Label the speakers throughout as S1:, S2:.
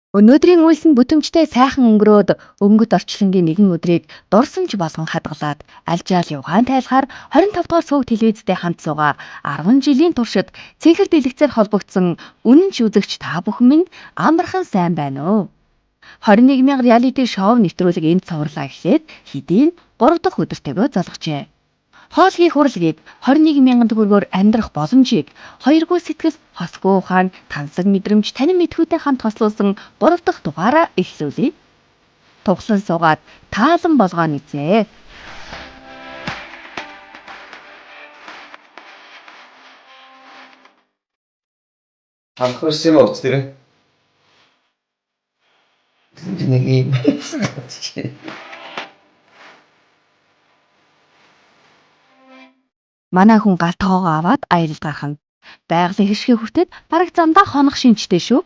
S1: Өнөөдрийн үйлс нь бүтэмжтэй сайхан өнгөрөөд өнгөт орчлонгийн нэгэн өдрийг дурсамж болгон хадгалаад альжаал явгаан тайлахаар 25 дугаар сувг телевизтэй хамт суугаа 10 жилийн туршид цэнхэр дэлгэцээр холбогдсон үнэн ч үзэгч та бүхэн минь амархан сайн байна уу? 21,000 реалити шоу нэвтрүүлэг энд цувралаа гэхлээр хэдийн 3 дахь өдөртөөгөө залгажээ. Хоол хийх хурлыг 21,000 төгрөгөөр амьдрах боломжийг хоёргүй сэтгэл, хосгүй ухаан, тансаг мэдрэмж, танин мэдхүйтэй хамт хослуулсан 3 дахь дугаараа эхлүүлье. Туглан суугаад таалан болгоно үзье.
S2: Анхаарсан юм уу тэр? Нэг юм.
S1: Манай хүн галтгоогоо аваад аялал гаргана. Байгалийн хэшгээ хүртээд бараг замдаа хонох шинжтэй шүү.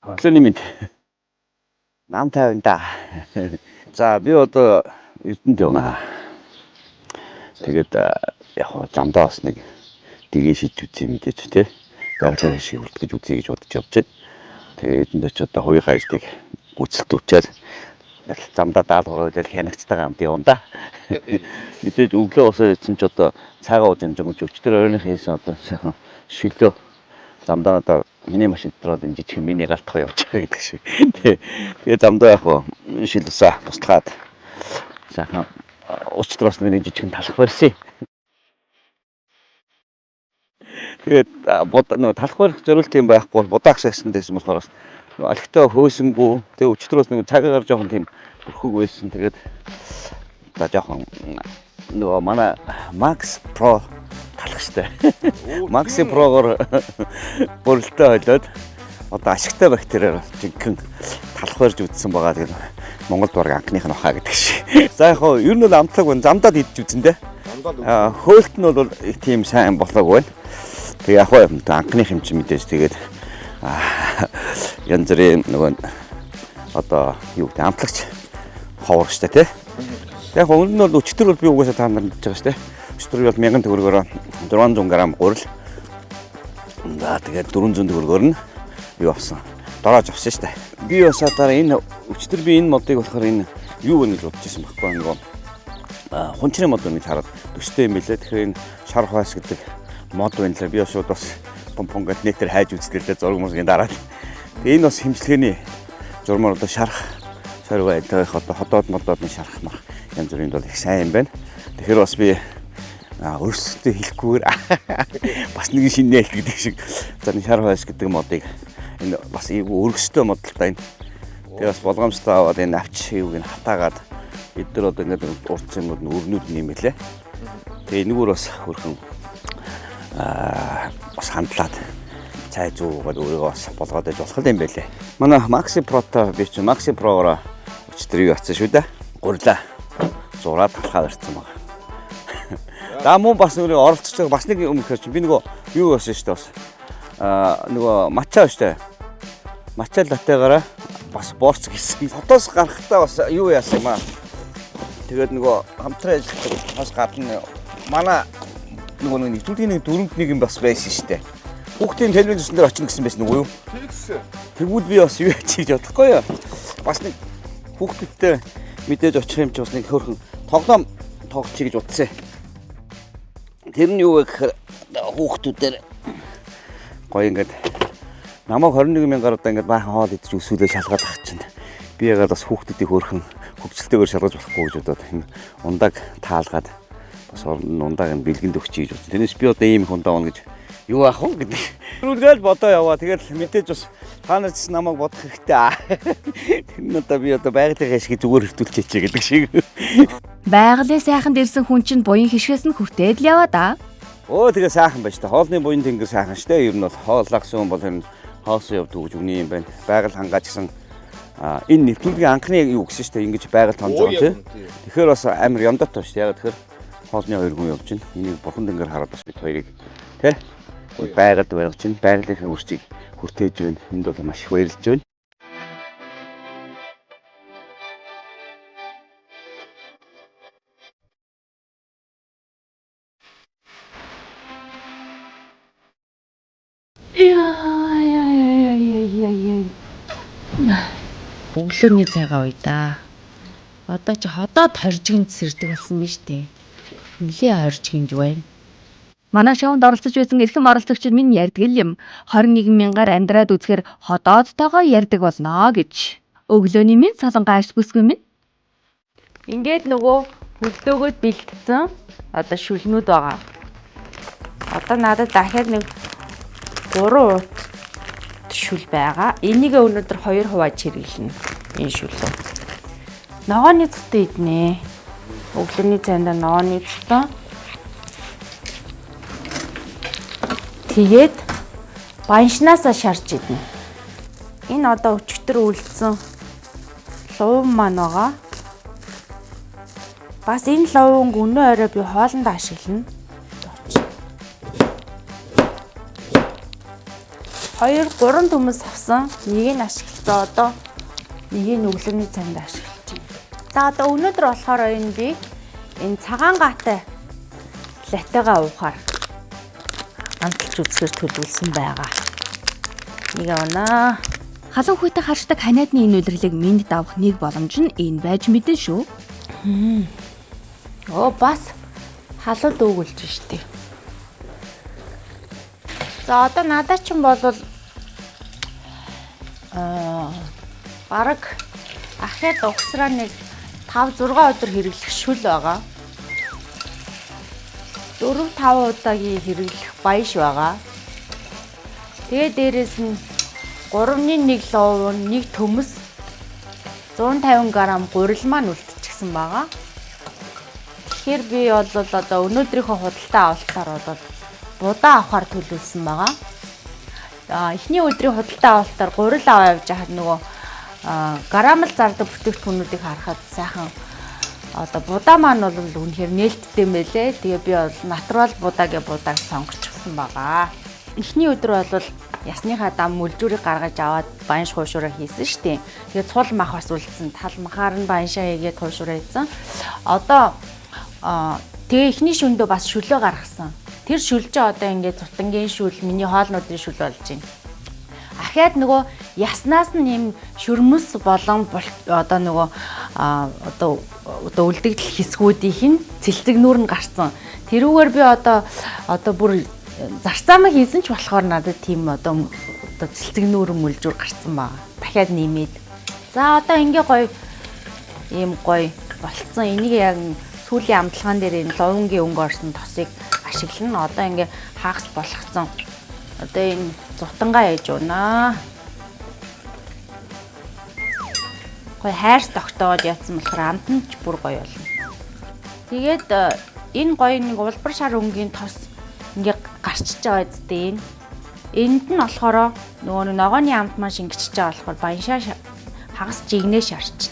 S3: Өглөөний мэд. Нам тайван да. За би одоо Эрдэнэт явна. Тэгээд яг замдаа бас нэг дэгийн шийдэж үзье мэдээч тий. Байгалийн хэшгийг хүртгэж үзье гэж бодож явж байна. Тэгээд эдэнд ч одоо хувийнхаа ажлыг үцэлтүүлчээр замдаа даалгавраад хянагцтайгаа хамт явна да. Мэдээж өглөө усаа идсэн ч одоо цайгаа ууж амжаагүй өчтөр оройн хийсэн одоо сайхан шилөө замдаа одоо миний машин дотроо энэ жижиг миний галтгаа явж байгаа гэдэг шиг. Тэгээд замдаа яг шил усаа туслахад сайхан ус дотроос нэг жижигэн талах барьсан. Тэгээд талах барих зорилт юм байхгүй бол будаа агшаасан дэсэн болохоор алхтаа хөөсөнгүү тэгээд өчтөрөөс нэг цагаагаар жоохон тийм өрхөг байсан. Тэгээд одоо жоохон нөгөө манай Max Pro талах штэ. Max Pro-гоор бүрэлдээ хойлоод одоо ашигтай бактериар жинхэнэ талах барьж үзсэн байгаа. Тэгээд Монголд баг анхных нь баха гэдэг шиг. За яг хоо ер нь бол амтлаг байна. Замдаад идэж үзэн дээ. Хөөлт нь бол их тийм сайн болоогүй байна. Тэгээ яг хоо анхных юм чи мэдээж тэгээд янз бүрийн нөгөө одоо юу гэдэг амтлагч ховор штэ тий. Яг өмнө нь бол өчтөр бол би угаасаа та нарт мэдж байгаа штэ. Өчтөр бол 1000 төгрөгөөр 600 г гурил. Тэгээд 400 төгрөгөөр нь юу авсан. Дороож авсан штэ. Би бас одоо энэ өчтөр би энэ модыг болохоор энэ юу гэж бодож ирсэн байхгүй нөгөө хунчрын мод гэж хараад төстэй юм билээ. Тэгэхээр энэ шар хвас гэдэг мод байна лээ. Би шууд бас помпонгод нэтер хайж үзлээ зураг мөргийн дараад. Тэгээ энэ бас хэмжлэгээний журмаар одоо шарах соргоо айтах одоо хотоод модоод нь шарах мах янз бүрийн бол их сайн юм байна. Тэгэхээр бас би өөрсдөө хэлэхгүйгээр бас нэг шинэ хэлт гэдэг шиг за энэ шар хвас гэдэг модыг энэ бас өргөстэй мод л та энэ. Тэгээ бас болгоомжтой аваад энэ авч юуг нь хатаагаад бид нар одоо ингээд урдсан юмуд нь өрнүүд нэмэлээ. Тэгээ энэгээр бас хөрхөн бас хандлаад цай зүүгээд өөрийгөө бас болгоод иж болох юм байлээ. Манай Max Pro-то би чи Max Pro-гоор өчтөр юу атсан шүү дээ. Гурлаа. Зураад талхаа барьсан байгаа. За мөн бас нэг оролцож байгаа бас нэг юм ихэр чи би нөгөө юу болсон шүү дээ бас. Нөгөө матча шүү дээ. Матча латtegаараа бас борц гисэн. Фотоос гарахтаа бас юу яасан юм аа. Тэгээд нөгөө хамтран ажиллах бас гадна манай нөгөө нэвтрүүлгийн нэг дөрөвд нэг юм бас байсан шүү дээ. Хүүхдийн телевизэн дээр очно гэсэн байсан уу юу? Тэгвэл би бас юу хийж бодохгүй юу? Бас нэг хүүхдүүдтэй мэдээж очих юм чи бас нэг хөөрхөн тоглоом тоглочих гэж утсан. Тэр нь юу вэ гэхээр хүүхдүүдээр гоё ингээд намайг 21,000-аар одоо ингээд баахан хоол идэж өсвөлөө шалгаад ах чинь. Би ягаад бас хүүхдүүдийг хөөрхөн хөвгчлөлтөөр шалгаж болохгүй гэж бодоод энэ ундааг таалгаад бас ундааг нь бэлгэнд өгчий гэж бодсон. Тэрнээс би одоо ийм их ундаа оно гэж юу аах вэ гэдэг. Түрүүлгээл бодоо яваа. Тэгэл мэдээж бас та нар ч намайг бодох хэрэгтэй. Тэр нь одоо би одоо байгалийн хэшгийг зүгээр хөвтүүлчихье гэдэг шиг.
S1: Байгалийн сайханд ирсэн хүн чинь буян хишгээс нь хүртээд л яваа да.
S3: Өө тэгээ сайхан байж та. Хоолны буян тэнгэр сайхан штэ. Ер нь бол хооллагсан бол энэ хоосон явдаг гэж үний юм байна. Байгаль хангаач гэсэн энэ нэвтрүүлгийн анхны юу гэсэн штэ. Ингэж байгаль тонж байгаа тийм. Тэгэхээр бас амар ямдаатай штэ. Яг тэгэхээр хоолны хоёр хүн явж байна. Энийг бурхан тэнгэр хараад бас бид хоёрыг тий байгаль барих чинь байгалийн үрчийг хүртээж байна. Энд бол маш их баярлж байна.
S1: Өглөөний цагаа уй да. Одоо чи ходоод хоржигнд сэрдэг болсон биз дээ. Нилээ хоржигнд байна. Манай шоунд оролцож байсан эрхэм оролцогчид минь ярьдаг юм. 21 мянгаар амьдраад үзэхэр ходоодтойгоо ярьдаг болно гэж. Өглөөний минь солонгоос бүсгүй минь. Ингээд нөгөө хөлдөөгөөд бэлдсэн. Одоо шүлнүүд байгаа. Одоо надад дахиад нэг 3 уут шүл байгаа. Энийг өнөөдөр 2 хувааж хэрэглэнэ. Энэ шүлөө. Ногооны цэцтэй иднэ. Өглөөний цайнд ногооны цэцтэй. Тэгээд баншнаасаа шарж иднэ. Энэ одоо өчигдөр үлдсэн луван маань байгаа. Бас энэ луванг өнөө орой би хоолнд ашиглана. 2-3 төмөс авсан. Нэг нь ашиглалтаа одоо нэг нь өглөөний цайнд ашиглаж байна. За одоо өнөөдөр болохоор би энэ цагаан гаатай латтегаа уухаар амталж үзэхээр төлөвлөсөн байгаа. Нэг авнаа. Халуун хүйтэй харшдаг ханиадны энэ үлрэлийг минь давах нэг боломж нь энэ байж мэдэн шүү. Бас халуун дүүгүүлж штий. За одоо надад ч юм бол бараг ахаад угсраа нэг 5-6 өдөр хэрэглэх шүл байгаа. 4-5 удаагийн хэрэглэх баяш байгаа. Тэгээ дээрэс нь 3-1 лув, 1 төмөс 150 г гурил маань үлдчихсэн байгаа. Тэгэхээр би бол одоо өнөөдрийнхөө худалдаа авалтаар бол будаа авахар төлөвлөсөн байгаа. Эхний өдрийн худалдаа авалтаар гурил аваа явж хахад нөгөө грамл зардаг бүтээгдэхүүнүүдийг харахад сайхан одоо будаа маань бол үнэхээр нээлттэй мэлээ. Тэгээ би бол натурал будаа гэх будааг сонгочихсон байгаа. Эхний өдөр бол ясныхаа дам мүлжүүрийг гаргаж аваад банш хуушураа хийсэн шүү дээ. Тэгээ цул мах бас үлдсэн. Тал махаар нь баншаа хийгээд хуушураа хийсэн. Одоо тэгээ эхний шөндөө бас шүлөө гаргасан. Тэр шүл чи одоо ингээд зутангийн шүл, миний хоолнуудын шүл болж байна. Ахаад нөгөө яснаас нь юм шүрмэс болон одоо нөгөө одоо үлдэгдэл хэсгүүдийнх нь цэлцэг нүүр нь гарсан. Тэрүүгээр би одоо бүр зарцаамаа хийсэн ч болохоор надад тийм одоо цэлцэг нүүр мүлжүүр гарсан баа. Дахиад нэмээд. За одоо ингээ гоё ийм гоё болцсон. Энийг яг сүүлийн амтлагаан дээр энэ лувангийн өнгө орсон тосыг ашиглана. Одоо ингээ хагас болгоцсон. Одоо энэ зутангаа яаж унаа. Гоё хайрс тогтооод ятсан болохоор амт нь ч бүр гоё болно. Тэгээд энэ гоё нэг улбар шар өнгийн тос ингээ гарчиж байгаа зү. Энд нь болохоор нөгөө ногооны амт маань шингэчихэж байгаа болохоор баншаа хагас жигнээ шарч.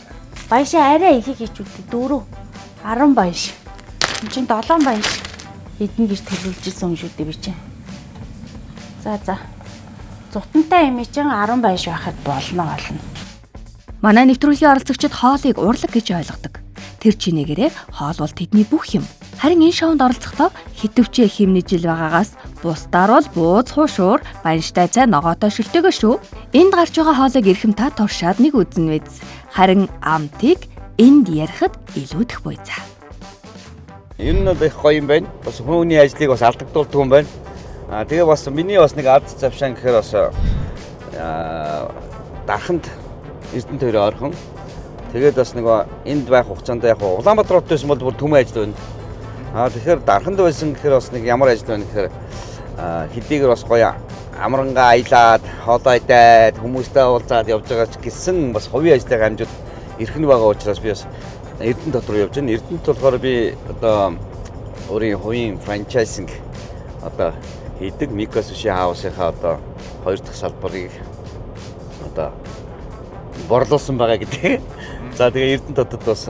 S1: Баншаа арай их хийчүүлдэг 4-10 банш. Энд чинь 7 банш эдэн гэж төлөвлөжсэн юм шүү дээ би чинь. За. Зутантай юм чинь 10 банш байхад болно. Манай нэвтрүүлгийн оролцогчид хоолыг урлаг гэж ойлгодог. Тэр чинээгээрээ хоол бол тэдний бүх юм. Харин энэ шоунд оролцохдоо хитвчээ химнэж ил байгаагаас бусдаар бол бууз хуушуур, банштай цай ногоотой шүлтэйгөө шүү. Энд гарч байгаа хоолыг эрхэм та туршаад нэг үзнэ биз. Харин амтыг энд ярихад илүүдэх буй цаа.
S3: Энэ нь их гоё юм байна. Бас хүний ажлыг бас алдагдуулдаг юм байна. Тэгээ бас миний бас нэг ард завшаан гэхээр бас дарханд Эрдэнэ тойроо орхон. Тэгээд бас нөгөө энд байх хугацаанд яг Улаанбаатар хотод байсан бол бүр төмөн ажил байна. Тэгэхээр дарханд байсан гэхээр бас нэг ямар ажил байна гэхээр хэдийгээр бас гоё амрангаа аялаад, хоолоо идээд, хүмүүстэй уулзаад явж байгаа ч гэсэн бас хувийн ажлыг амжууд эрхэн байгаа учраас би бас Эрдэнэ дотор явж байна. Эрдэнэт болохоор би одоо өөрийн хувийн франчайзинг одоо хийдэг Мика Суши хаусынхаа одоо 2 дахь салбарыг одоо борлуулсан байгаа гэдэг. За тэгээ Эрдэнэ дотод бас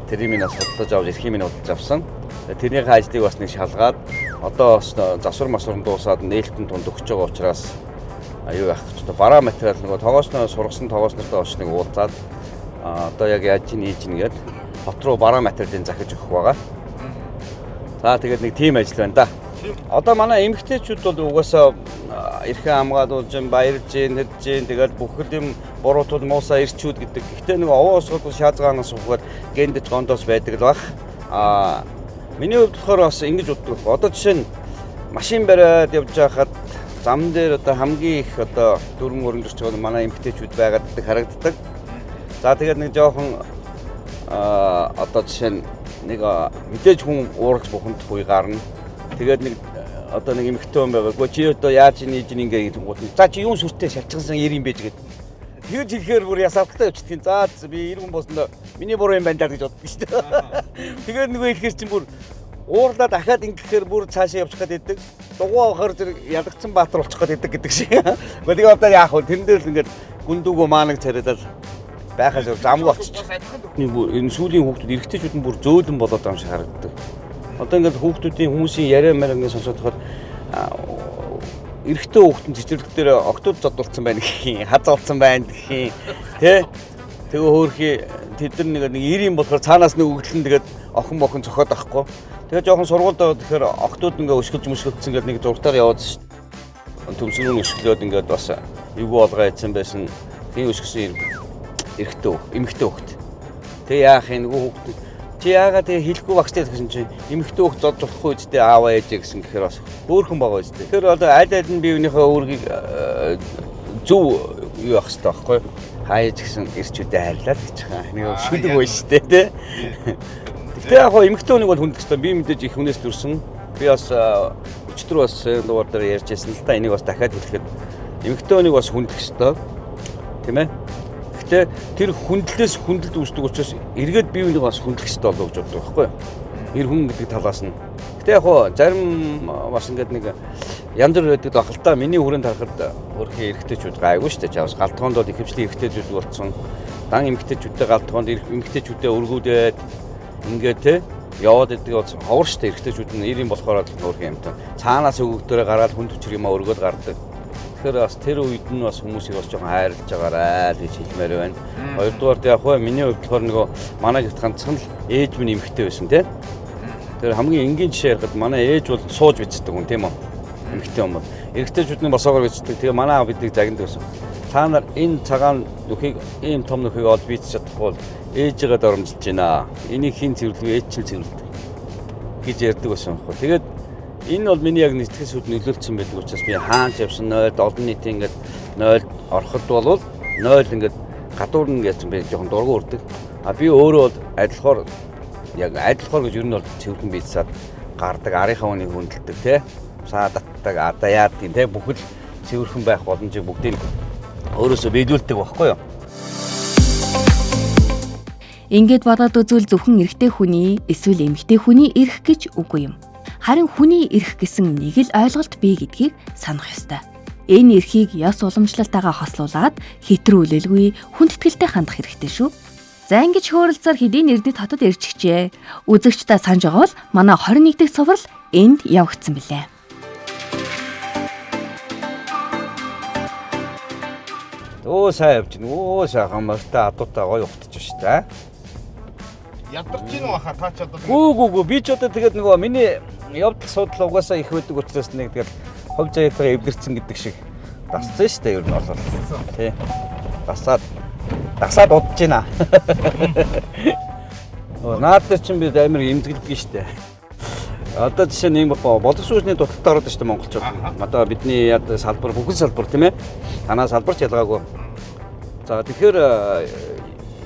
S3: тэрийг минь бас худалдаж авч эрхийн минь худалдаж авсан. Тэрнийхээ ажлыг бас нэг шалгаад одоо бас засвар масвар дуусаад нээлтэн тунд өгч байгаа учраас аюу яах гэж бараа материал нөгөө тоогоосноо сургасан тоогоос нартай очиж нэг уулзаад одоо яг яаж хийж нэгээд хот руу бараа материалын захиж өгөх байгаа. За тэгээд нэг тим ажил байна да. Одоо манай эмэгтэйчүүд бол угаасаа эрхээ хамгаалуулж, баярлж, нэрж, тэгэл бүхэл юм буруутууд муусаа ирчүүд гэдэг. Гэхдээ нэг овоос шаазгаанаас ухаад гендэж гондоос байдаг л баг. Миний хувьд болохоор бас ингэж боддог. Одоо жишээ нь машин бариад явж байхад зам дээр одоо хамгийн их одоо дөрвөн өргөмжч байгаа манай эмэгтэйчүүд байгаад харагддаг. За тэгээд нэг жоохон одоо жишээ нь нэг мэдээж хүн уурж буханд хуй гарна. Тэгээд нэг одоо нэг эмэгтэй хүн байгаагүй чи одоо яаж нээж ингэ гингууд. За чи юун сүртэй шалчгансан 90 юм байж гээд. Тэгж хэлэхээр бүр ясаалтаа өчтгийн. За би 90 босноо миний буруу юм байна даа гэж боддог шүү дээ. Тэгээд нөгөө хэлэхэр чинь бүр уурлаа дахиад ингэхээр бүр цаашаа явчих гээд байдаг. Дугуй авахаар зэрэг ядагцсан баатар болчих гээд байдаг гэдэг шиг. Гэхдээ одоо яах вэ? Тэрэн дээр л ингээд гүндүүгөө маанаг царайдал байхаас замгүй болчих. Энэ сүүлийн хүүхдүүд эрэгтэйчүүд нь бүр зөөлөн болоод байгаа юм шиг харагддаг. Одоо ингээд хүүхдүүдийн хүмүүсийн яриа маяг ингээд сонсоод тохоор эрэгтэй хүүхдэн цэцэрлэг дээр октод зодулсан байна гэх юм, хазаалсан байна гэх юм, тий? Тэгээ хөөрхий тэд нар нэг 90 болохоор цаанаас нэг өгдлэн тэгээд охин цохоод авахгүй. Тэгээ жоохон сургуульд байгаа тэгэхээр октод ингээ өшгөлж мөшгөлдсөн гэдэг нэг зургатаар яваад шүү дээ. Төмсгөн өшглөөд ингээд бас эвгүй болгоо ийдсэн байсан. Тийм өшгсөн эрэгтэй эмэгтэй хүүхд. Тэгээ яах юм нөгөө хүүхд чи яагаад тэгээ хэлэхгүй багчтай гэсэн чинь эмэгтэй хүүхд зодж болохгүй үстэй ааваа ээжээ гэсэн гэхээр бас өөрхөн байгаа үстэй. Тэгэхээр одоо аль аль нь биеийнхээ өөрийг зөв юу авах хэрэгтэй байхгүй юу? Хайж гисэн ирчүүдээ хайрлаад гэж байгаа. Нэг шүдэг бай штэ тий. Гэхдээ яг хоо эмэгтэй хүнийг бол хүндэх хэрэгтэй. Би мэдээж их хүнээс төрсөн. Би бас өчтөр бас дугаар дээр ярьжсэн л та энийг бас дахиад хэлэхэд эмэгтэй хүнийг бас хүндэх хэрэгтэй. Тийм ээ. Гэхдээ тэр хүндлээс хүндэлд үүсдэг учраас эргээд бие биенийг бас хүндлэх хэрэгтэй болов гэж боддог байхгүй юу? Эр хүн гэдэг талаас нь. Гэхдээ яг хоо зарим бас ингээд нэг янз бүр байдаг байх л та. Миний хүрээнд харахад өөрхий эрэгтэйчүүд гайгүй шүү дээ. Чавс галтгоонд бол ихэвчлэн эрэгтэйчүүд болсон. Дан эмэгтэйчүүдтэй галтгоонд эмэгтэйчүүдээ өргүүлээд ингээд те яваад идэг бол ховор шүү дээ. Эрэгтэйчүүд нь 90 болохоор өөрхий юм та. Цаанаас өгөгдөрөө гараад хүнд хүчрэг юм өргөд гардаг. Тэгэхээр бас тэр үед нь бас хүмүүсийг бас жоохон хайрлаж байгаарай л гэж хэлмээр байна. Хоёрдугаард яг хөө миний хувьд болохоор нөгөө манай гэрт ганцхан л ээж минь эмэгтэй байсан те. Тэр хамгийн энгийн жишээ ярихад манай ээж бол сууж бичдэг хүн тийм үү? Эмэгтэй юм бол. Эрэгтэйчүүд нь босоогоор бичдэг. Тэгээ манай аав биднийг загнад байсан. Та нар энэ цагаан нүхийг ийм том нүхийг олж бичиж чадахгүй бол ээжигээ доромжилж байна. Энийг хин цэвэрлэв ээж чинь цэвэрлэв гэж ярьдаг байсан байхгүй. Тэгээд энэ бол миний яг нэтгэл сүд нөлөөлсөн байдаг учраас би хаанч явсан 0 олон нийтийн ингээд 0 ороход бол 0 ингээд гадуур нь гэсэн би жоохон дургу урдаг. А би өөрөө бол адилхоор гэж ер нь бол цэвэрлэн бийцсаад гардаг арийнхаа хүнийг хүндэлдэг те. Саадатдаг одоо яад тийм те бүхэл цэвэрхэн байх боломжийг бүгдийг өөрөөсөө биелүүлдэг байхгүй юу?
S1: Ингээд бодоод үзвэл зөвхөн эрэгтэй хүний эсвэл эмэгтэй хүний эрх гэж үгүй юм. Харин хүний эрх гэсэн нэг л ойлголт бий гэдгийг санах ёстой. Энэ эрхийг ёс уламжлалтайгаа хослуулад хэтрүүлэлгүй хүндэтгэлтэй хандах хэрэгтэй шүү. За ингэж хөөрөлцөөр хэдийн эрдэд хотод ирчихжээ. Үзэгчдээ санаж байгаа бол манай 21 дахь цуврал энд явагдсан билээ.
S3: Өө сайн явж байна. Өө сайхан морьтой адуутай гоё ухтаж байна шүү дээ.
S4: Ядарч ийн баха та ч одоо
S3: Гүү би ч одоо тэгээд нөгөө миний явдал судал угаасаа их байдаг учраас нэг тэгэл хов заяатаа эвдэрсэн гэдэг шиг дасцсан шүү дээ ер нь бол. Тий. Дасаад удаж байна. Наад дээр чинь би амар эмзэглэдэг шүү дээ. Одоо жишээ нь юм бохоо боловсруучны дуталтаа ороод шүү дээ монголчууд. Одоо бидний яд салбар бүхэн салбар тийм ээ. Танаа салбарч ялгаагүй. За тэгэхээр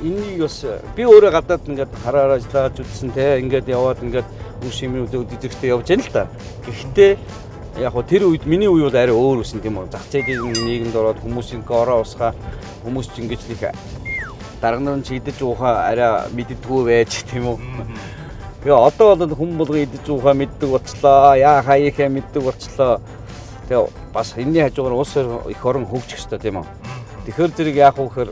S3: энийг бас би өөрөө гадаад ингээд хараараа ажиллаж үзсэн те ингээд яваад ингээд үе шимнүүдүүд эзэгтэй явж байна л та. Гэхдээ яг хөө тэр үед миний үе бол арай өөр үсэн тийм үү. Зах зээлийн нийгэмд ороод хүмүүсийн ороо усгаа хүмүүс ч ингэж нэг дарга нар ч идэж уухаа арай мэддэггүй байж тийм үү. Тэгээ одоо бол хүн болго идэж уухаа мэддэг болчлоо. Яа хаяахаа мэддэг болчлоо. Тэгээ бас энэний хажуугаар улс их орон хөгжих ёстой тийм үү. Тэгэхээр зэрэг яах вэ гэхээр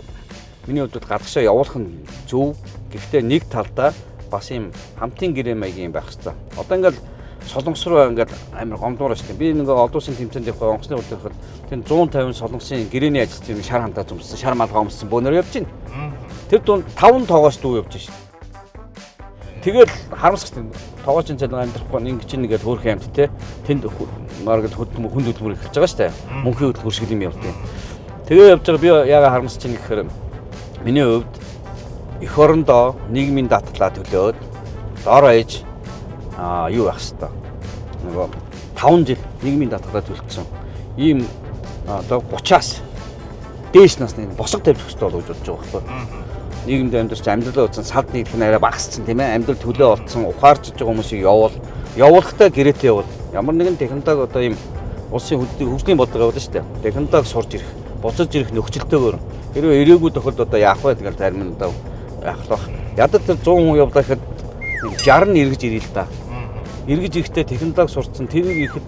S3: миний хувьд гадагшаа явуулах нь зөв. Гэхдээ нэг талдаа бас юм хамтын гэрээ маягийн байх хэрэгтэй. Одоо ингээд солонгос руу ингээд амар гомдуур шүү дээ. Би нэг олон улсын тэмцээнд явах онгоцны урд явахад тэр 150 солонгосын гэрээний ажилтны шар хамтаа зүмсэн, шар малгай өмссөн бөөнөр явж байна. Тэр дунд 5 тоогоос дүү явж шин. Тэгэл харамсах тийм тоогоочин цалин амьдрахгүй нэг чинь нэгээд хөөрхөн амт те тэнд маргал хүнд хөдөлмөр эхэлж байгаа шүү дээ. Мөнхийн хөдөлмөр шиг юм явдаг. Тэгээ явж байгаа би яагаад харамсаж байна гэхээр миний хувьд эх орондоо нийгмийн даатгалаа төлөөд доор ээж юу байх хэвээр нөгөө 5 жил нийгмийн даатгалаа төлсөн ийм одоо 30-аас дээш насны босго тавьж өгч байгаа гэж бодож байгаа байхгүй. Нийгэмд амьдарч амьдралаа утсан сад нийлэх нь арай багассан тийм ээ. Амьдрал төлөө олцсон ухаарч иж байгаа хүмүүсийг явуулахдаа гэрээтэй явуул. Ямар нэгэн технологи одоо ийм улсын хөгжлийн бодлого явуулна шүү дээ. Технологи сурж ирэх, буцаж ирэх нөхцөлтэйгээр хэрвээ ирээгүй тохиолдолд одоо яах вэ гэдэг зарим нь одоо яах вэ? Ядад тэр 100 хүн явлаа гэхэд 60 нь эргэж ирээ л да. Эргэж ирэхдээ технологи сурцсан тэрийг ихэд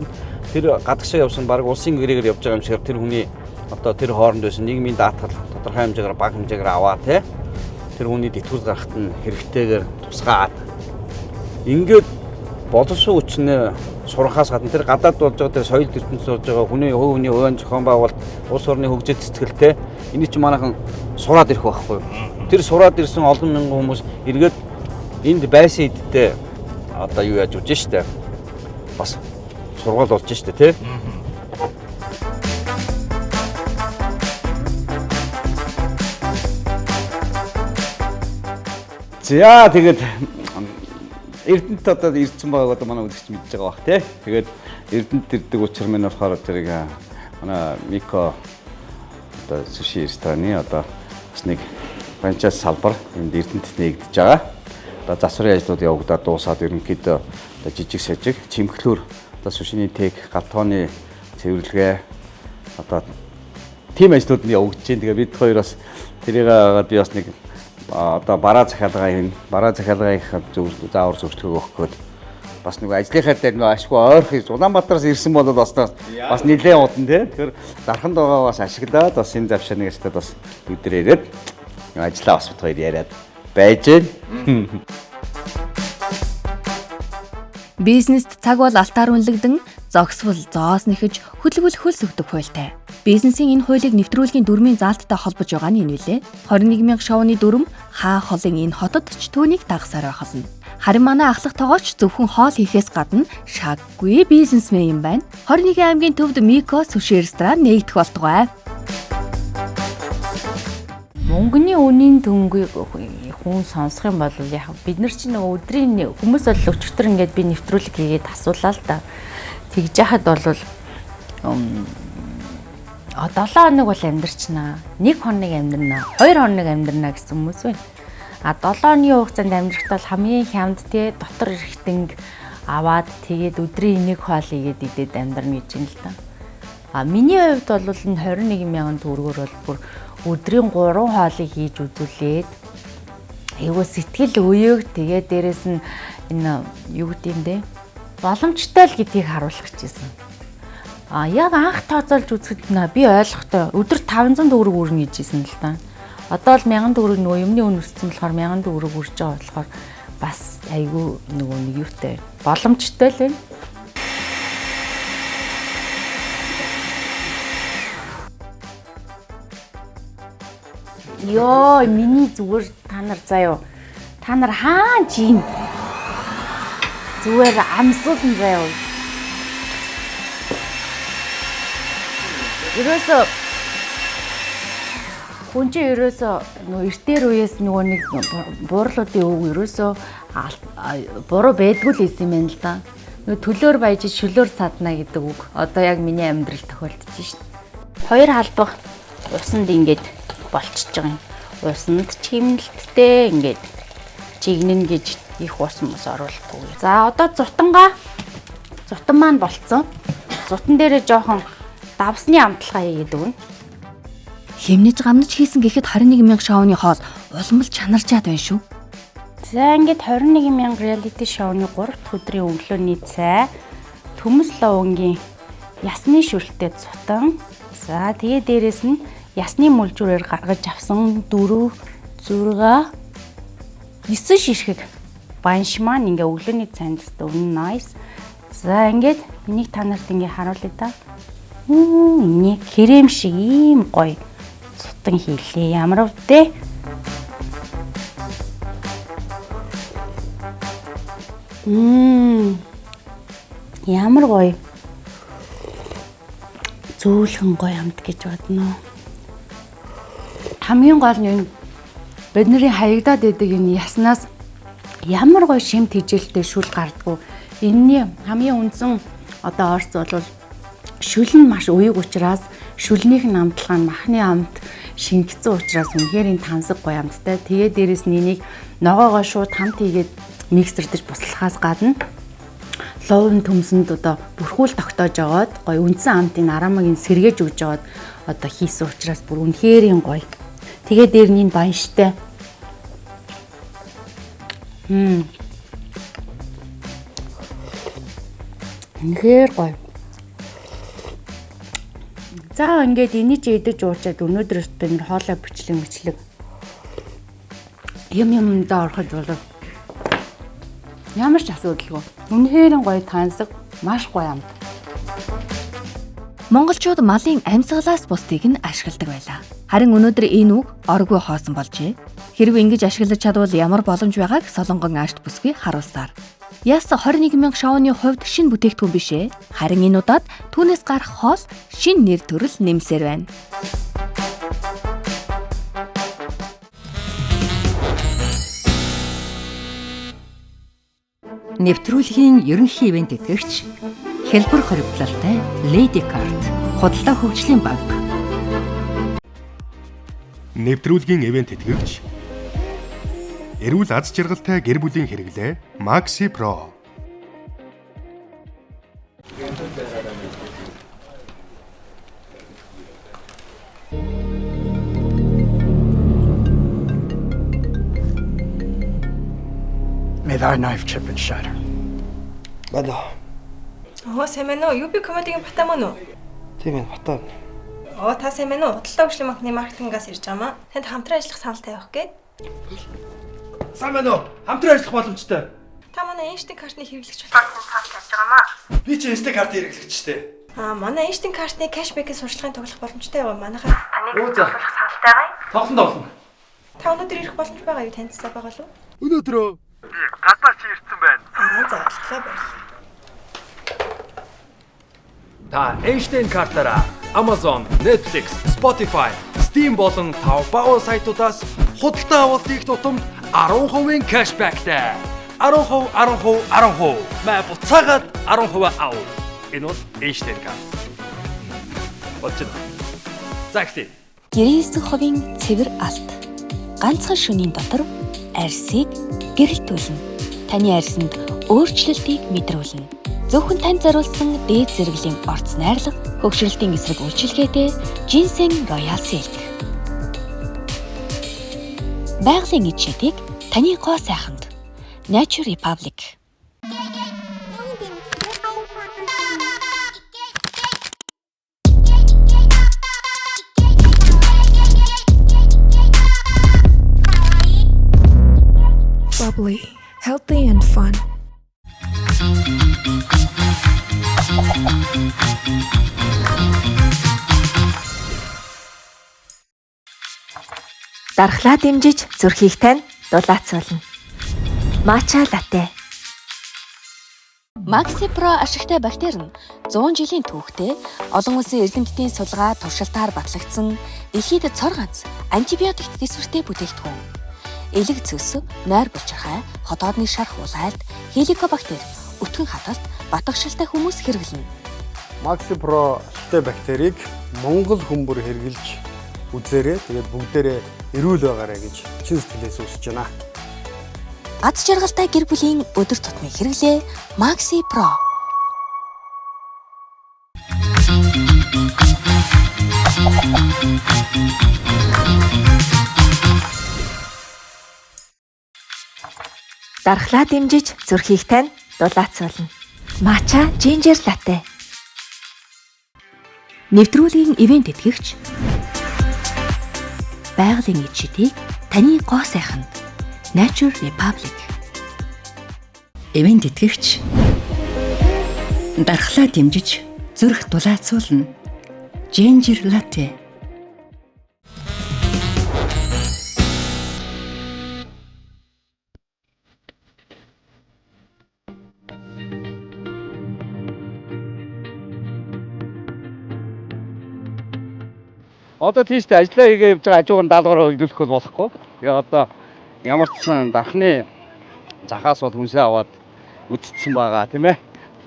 S3: тэр гадагшаа явсан баг улсын гэрээгээр явж байгаа юм шиг тэр хүний одоо тэр хооронд байсан нийгмийн даатгал тодорхой хэмжээгээр бага хэмжээгээр аваа тий. Тэр хүний дэтгэл гарахт нь хэрэгтэйгээр тусгаад ингээд боловсон хүчнээ сурахаас гадна тэр гадаад болж байгаа тэр соёл ертөнцийн болж байгаа хүний хувийн зохион байгуулалт улс орны хөгжил цэцгэлтэй энийг чи манайхан сураад ирэх байхгүй. Тэр сураад ирсэн олон мянган хүмүүс эргээд энд байсан эдтэй одоо юу яаж үжиж штэ бас сургууль болж штэ тий. За тэгээд Эрдэнэт одоо ирсэн байгааг одоо манай үзэгч мэдж байгаа бах тий. Тэгээд Эрдэнэт ирдэг учраас минь болохоор тэрийг манай Мико одоо суши рестораны одоо бас нэг франчайз салбар энд Эрдэнэт нэгдэж байгаа. Одоо засварын ажлууд явагдаад дуусаад ерөнхийдөө одоо жижиг сажиг чимхлүүр одоо сушины тек галтгооны цэвэрлэгээ одоо тим ажлууд нь явагдаж байна. Тэгээд бид хоёр бас тэрийг би бас нэг одоо бараа захиалгаа хийн. Бараа захиалгаа их заавар зөвшөөрөл өгөхөд бас нэг ажлынхаа дээр нэг ашгүй ойрхон Улаанбаатараас ирсэн бол бас нэлээд удан тий. Тэгэхээр дарханд байгаа бас ашиглаад бас энэ завшааныг өстөд бас өдөр ирээд ажиллаа бас бот хоёр яриад байж байна.
S1: Бизнест цаг бол алтаар үнэлэгдэн зогсвол зоос нэхэж хөдөлгөл хөлс өгдөг хуультай. Бизнесийн энэ хуулийг нэвтрүүлгийн дүрмийн заалттай холбож байгаа нь энэ үлээ. 21,000 шоуны дүрм хаа холын энэ хотод ч түүнийг дагсаар байх болно. Харин манай ахлах тоогооч зөвхөн хоол хийхээс гадна шаггүй бизнесмен юм байна. 21 аймгийн төвд Мико суши ресторан нэгдэх болтугай.
S5: Мөнгөний үнийн дүнгийг хүн сонсох юм бол яг бид нар чинь өдрийн хүмүүс бол өчигдөр ингээд би нэвтрүүлэг хийгээд асуулаа л да. Тэгж яхад бол 7 хоног бол амьдрчнаа, 1 хоног амьдрнаа, 2 хоног амьдрнаа гэсэн хүмүүс байна. 7 хоногийн хугацаанд амьдрахад бол хамгийн хямд те дотор эрхтэнг аваад тэгээд өдрийн 1 хоол игээд идээд амьдрна гэж юм л да. Миний хувьд бол энэ 21,000 төгрөгөөр бол бүр өдрийн 3 хоолыг хийж үзүүлээд айгуу сэтгэл өйөг тэгээд дээрэс нь энэ юу гэдэг юм бэ? Боломжтой л гэдгийг харуулах гэжсэн. Яг анх тооцоолж үзэхэд би ойлгохтой өдөр 500 төгрөг өрнө гэжсэн л та. Одоо л 1000 төгрөг нөгөө юмны үн өссөн болохоор 1000 төгрөг өрж байгаа болохоор бас айгүй нөгөө нэг юутай боломжтой л байна. Йоо, миний зүгээр та нар заяа. Та нар хаан чинь зүгээр амсуулна заяа. Ерөөсөө хүн чинь ерөөсөө нөгөө эртээр үеэс нөгөө нэг буурлуудын үг ерөөсөө буруу байдгүй л хэлсэн юм байна л да. Нөгөө төлөөр баяж шөлөөр цадна гэдэг үг. Одоо яг миний амьдрал тохиолдож шít. Хоёр халбах усанд ингээд болчихж байгаа юм. Усанд чимэлттэй ингээд чигнэн гэж их ус мус оруулахгүй. За одоо зутан маань болцсон. Зутан дээрээ жоохон давсны амталгаа хийгээд өгнө.
S1: Хэмнэж гамнаж хийсэн гэхэд 21,000 шоуны хоол уламжлал чанарчаад байна шүү.
S5: За ингээд 21,000 reality шоуны 3 дахь өдрийн өглөөний цай төмөс ловонгийн ясны шүлттэй зутан. За тэгээ дээрэс нь ясны мүлжүүрээр гаргаж авсан 4, 6, 9 шишгэг банш маань ингээ өглөөний цайнд өгнө. Nice. За ингээд энийг та нарт ингээ харуулъя та. Энийг крем шиг ийм гоё цутан хийлээ. Ямар вэ? Ямар гоё. зөөлхөн гоё амт гэж бодно. Хамгийн гол нь энэ бидний хаягдаад идэг энэ яснаас ямар гоё шимт хижээлтэй шүл гардгуу. Энэний хамгийн үндсэн одоо орц бол шүл нь маш уяг учраас шүлнийх нь амтлага нь махны амт шингэцэн учраас үнэхээр энэ тансаг гоё амттай. Тэгээ дээрэс нь энийг ногоогоо шууд хамт хийгээд миксердэж буслахаас гадна луун төмсөнд одоо бүрхүүл тогтоож аваад гоё үндсэн амтын арамыг нь сэргээж өгж аваад одоо хийсэн учраас бүр үнэхээр гоё. Тэгээ дээр нь энэ банштай. Үнэхээр гоё. За ингээд энийг чи идэж уучаад өнөөдрөөс би нэр хоолой бичлэг юм даа ороход болов. Ямар ч асуудалгүй. Үнэхээр гоё тансаг, маш гоё амт.
S1: Монголчууд малын амьсгалаас бусдыг нь ашигладаг байлаа. Харин өнөөдөр энэ үг оргүй хоосон болжээ. Хэрв ингэж ашиглаж чадвал ямар боломж байгааг Солонгон аашд бүсгүй харуулсаар. Яс 21,000 шоуны хувьд шинэ бүтээгдэхүүн биш ээ. Харин энэ удаад түүнээс гарах хоол шинэ нэр төрөл нэмсээр байна.
S6: Нэвтрүүлгийн ерөнхий ивент итгэгч хэлбэр хоригдлалтай Lady Card худалдаа хөгжлийн банк.
S7: Нэвтрүүлгийн ивент итгэгч эрүүл аз жаргалтай гэр бүлийн хэрэглээ Maxi Pro.
S8: May thy knife chip and shatter.
S2: Бада.
S9: сайн байна уу? UB комедигийн Батам уу?
S2: Тийм ээ, Батам.
S9: Та сайн байна уу? Худалдаа хөгжлийн банкны маркетингаас ирж байгаа маа. Танд хамтран ажиллах санал тавих гээд.
S8: Сайн байна уу? Хамтран ажиллах боломжтой.
S9: Та манай Einstein картны хэрэглэгч болсон санал тавьж байгаа маа.
S8: Би ч Einstein картын хэрэглэгчтэй.
S9: Манай Einstein картны кэшбэкийн сурчлагын тоглох боломжтой байгаа манайхаа. Таныг
S8: тоглох
S9: саналтай байгаа.
S8: Тоглоно.
S9: Та өнөөдөр ирэх боломж байгаа юу? Танилцсаа байгаа юу?
S8: Өнөөдрөө
S10: гадаа чи ирсэн байна.
S9: За болтлоо байна.
S11: Та Einstein картаараа Amazon, Netflix, Spotify, Steam болон Taobao сайтуудаас худалдаа авалтыг тутамд 10% кэшбэктэй. 10%. Мэ буцаагаад 10% ав. Энэ бол Einstein карт. Болчихно. Загтээ.
S1: 99% цэвэр алт. Ганцхан шөнийн дотор арьсыг гэрэлтүүлнэ. Таны арьсанд өөрчлөлтийг мэдрүүлнэ. Зөвхөн танд зориулсан дээд зэрэглэлийн орц найрлага, хөгшрөлтийн эсрэг үйлчилгээтэй Ginseng Royal Silk. Байгалийн эд шидийг таны гоо сайханд. Nature Republic.
S12: Bubbly, healthy and fun.
S13: Дархлаа дэмжиж зүрхийг тань дулаацуулна. Matcha latte.
S1: Maxi Pro ашигтай бактери нь 100 жилийн түүхтэй олон улсын эрдэмтдийн судалгаа туршилтаар батлагдсан дэлхийд цор ганц антибиотик дэвсвэртэй бүтээгдэхүүн. Элэг цөс, нойр булчирхай, хотоодны шарх улайлт, хеликобактер, өтгөн хадгалт, батгшилтай хүмүүс хэрэглэнэ.
S14: Maxi Pro ашигтай бактерийг Монгол хүмүүр хэрэгжилж үзээрэй. Тэгээд бүгдээрээ эрүүл байгаарай гэж чин сэтгэлээс хүсэж байна.
S1: Аз жаргалтай гэр бүлийн өдөр тутмын хэрэглээ Maxi Pro.
S13: Дархлаа дэмжиж зүрхийг тань дулаацуулна. Matcha ginger latte.
S1: Нэвтрүүлгийн ивент итгэгч байгалийн эд шидийг таны гоо сайханд. Nature Republic.
S6: Ивент итгэгч дархлаа дэмжиж зүрх дулаацуулна. Ginger latte.
S3: Одоо тийштэй ажиллаа хийгээ явж байгаа хажуугаар даалгавраа илүүлэх бол болохгүй. Тэгээ одоо ямар ч сан дархны захаас бол хүнсээ аваад үдцсэн байгаа тийм ээ.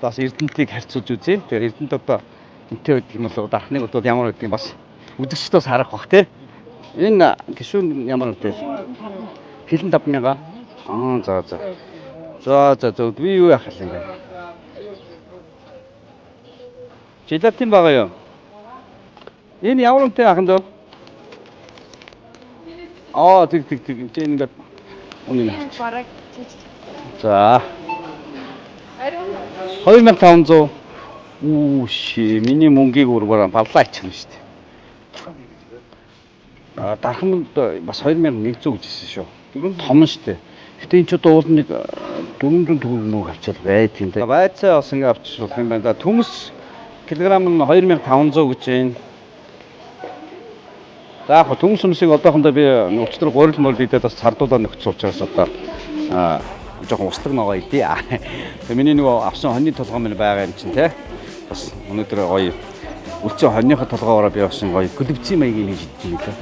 S3: Бас Эрдэнтийг харьцуулж үзье. Тэгээ Эрдэнэт одоо энтэй байдаг юм бол дархныг бол ямар байдаг юм бас үзэгчдээс харах бах тийм. Энэ гişүүн ямар вэ? Хилэн 5000. За би юу яах вэ ингээ? Желатин байгаа юу? Энэ ямар үнэтэй ахын дөө? Тэг. Чи ингээд үнэ.
S9: Бараг.
S3: За. 2500. Миний мөнгийг өргөөр баллаа ичнэ шүү дээ. Дарханд бас 2100 гэжсэн шүү. Том шүү дээ. Гэтэ энэ ч одоо уулныг 400 төгрөг мөнгө авчаал байт юм дээ. Байцаа бас ингэ авчихвал юм байна да. Төмс килограмм нь 2500 гэж байна. За яг төмс өмсийг одоохондоо би өчтөр 3 мөр идээд бас цардуулаа нөхцөл учраас одоо жоохон устдаг ногоо идээ. Тэгээ миний нөгөө авсан хоньны толгой минь байгаа юм чинь те. Бас өнөөдөр гоё үлцэн хоньныхоо толгоороо би авсан гоё глюцин маягийн хийж идэж юм лээ.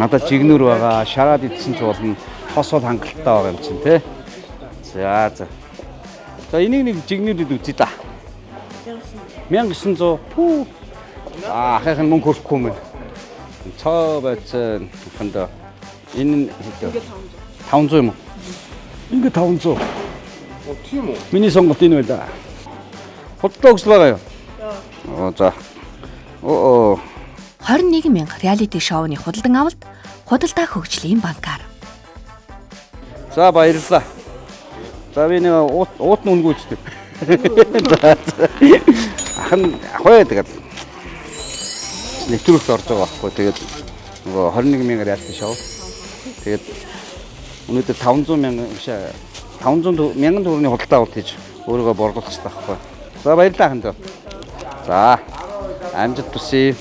S3: Надад жигнүр байгаа, шараад идсэн ч болно. Хосол хангалттай байгаа юм чинь те. За. За энийг нэг жигнүрд үзье да. 1900. Пүү. Ахын мөнгө хөрөхгүй юм. Цаа байцсан хандаа. Энэ хэд 500 юм уу? Ингээ 500.
S4: Тийм үү?
S3: Миний сонголт энэ байл да. Худалдаа өгч байгаа юу? За.
S1: 21,000 реалити шоуны худалдан авалт худалдаа хөгжлийн банкар.
S3: За баярлалаа. За би нэг уут нь үнгүйчтэй. Ахын ахваа тэгээд нэвтрүүлэгт орж байгаа байхгүй. Тэгээд нөгөө 21,000 реалити шоу. Тэгээд өнөөдөр 500,000 биш 500,000 төгрөгийн худалдаа авалт хийж өөрийгөө борлуулах хэрэгтэй байхгүй. За баярлалаа ханд. За амжилт хүсье.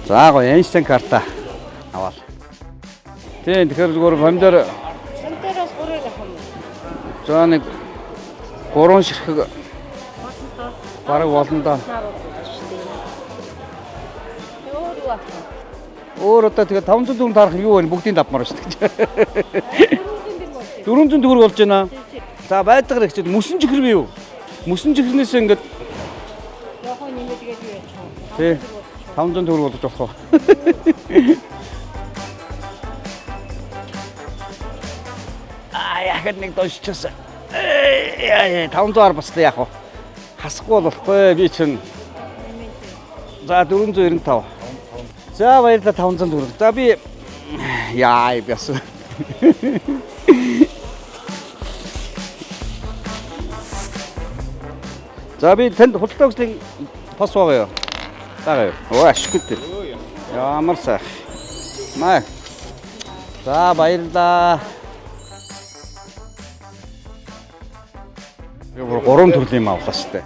S3: За гоё Einstein карта аваад. Тэгэхээр зүгээр помидор
S5: Помидороос 3-ыг авах юм.
S3: за нэг 3 ширхэг бараг болно да. Өөр одоо тэгээ 500 төгрөг тарах юу вэ? Бүгдийг давмаар шүү дээ. 400 төгрөг болж байна. За байдгаар ихчээд мөсөн чихэр бий юу? Мөсөн чихрнээс ингээд
S5: Яг нь ингэ тэгээд юу яах вэ?
S3: тий 500 төгрөг болж болох уу? Яг нэг доншчихсан. 500 бас яах вэ? Хасахгүй болохгүй би чинь. За 495. За баярлалаа 500 төгрөг. За би яа яс. За би танд худалдаа өгсөн пас байгаа юу? Байгаа юу? Оо ашигтай. Ямар сайн. Маа. За баярлалаа. Яг 3 төрлийн юм авлаа штэ.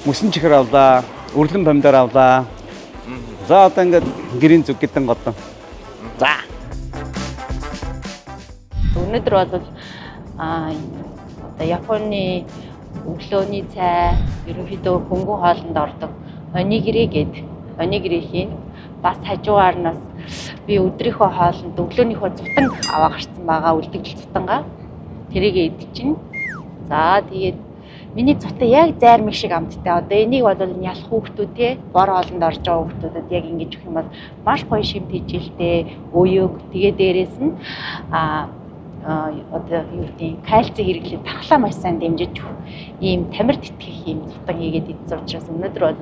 S3: Мөсөн чихэр авлаа, өрлөн помидор авлаа. За одоо ингээд гэрийн зүг гэдэг годон. За.
S5: Өнөөдөр бол одоо Японы өглөөний цай ерөнхийдөө хөнгөн хоолнд ордог онигири гэдэг онигирихийн бас хажуугаар нас би өдрийнхөө хоолнд өглөөнийхөө цутан аваа гарсан байгаа үлдэгдэл цутангаа тэрийг идэж чинь. За тэгээд миний цутан яг зайрмаг шиг амттай. Одоо энийг бол ялах хүүхдүүд те бор хоолнд орж байгаа хүүхдүүдэд яг ингэж өгөх юм бол маш гоё шимт хийжэлтэй өөөг тэгээ дээрээс нь одоо юу гэдэг кальци хэрэглээд тархлаа маш сайн дэмжиж ийм тамир тэтгэх ийм цутан хийгээд идсэн учраас өнөөдөр бол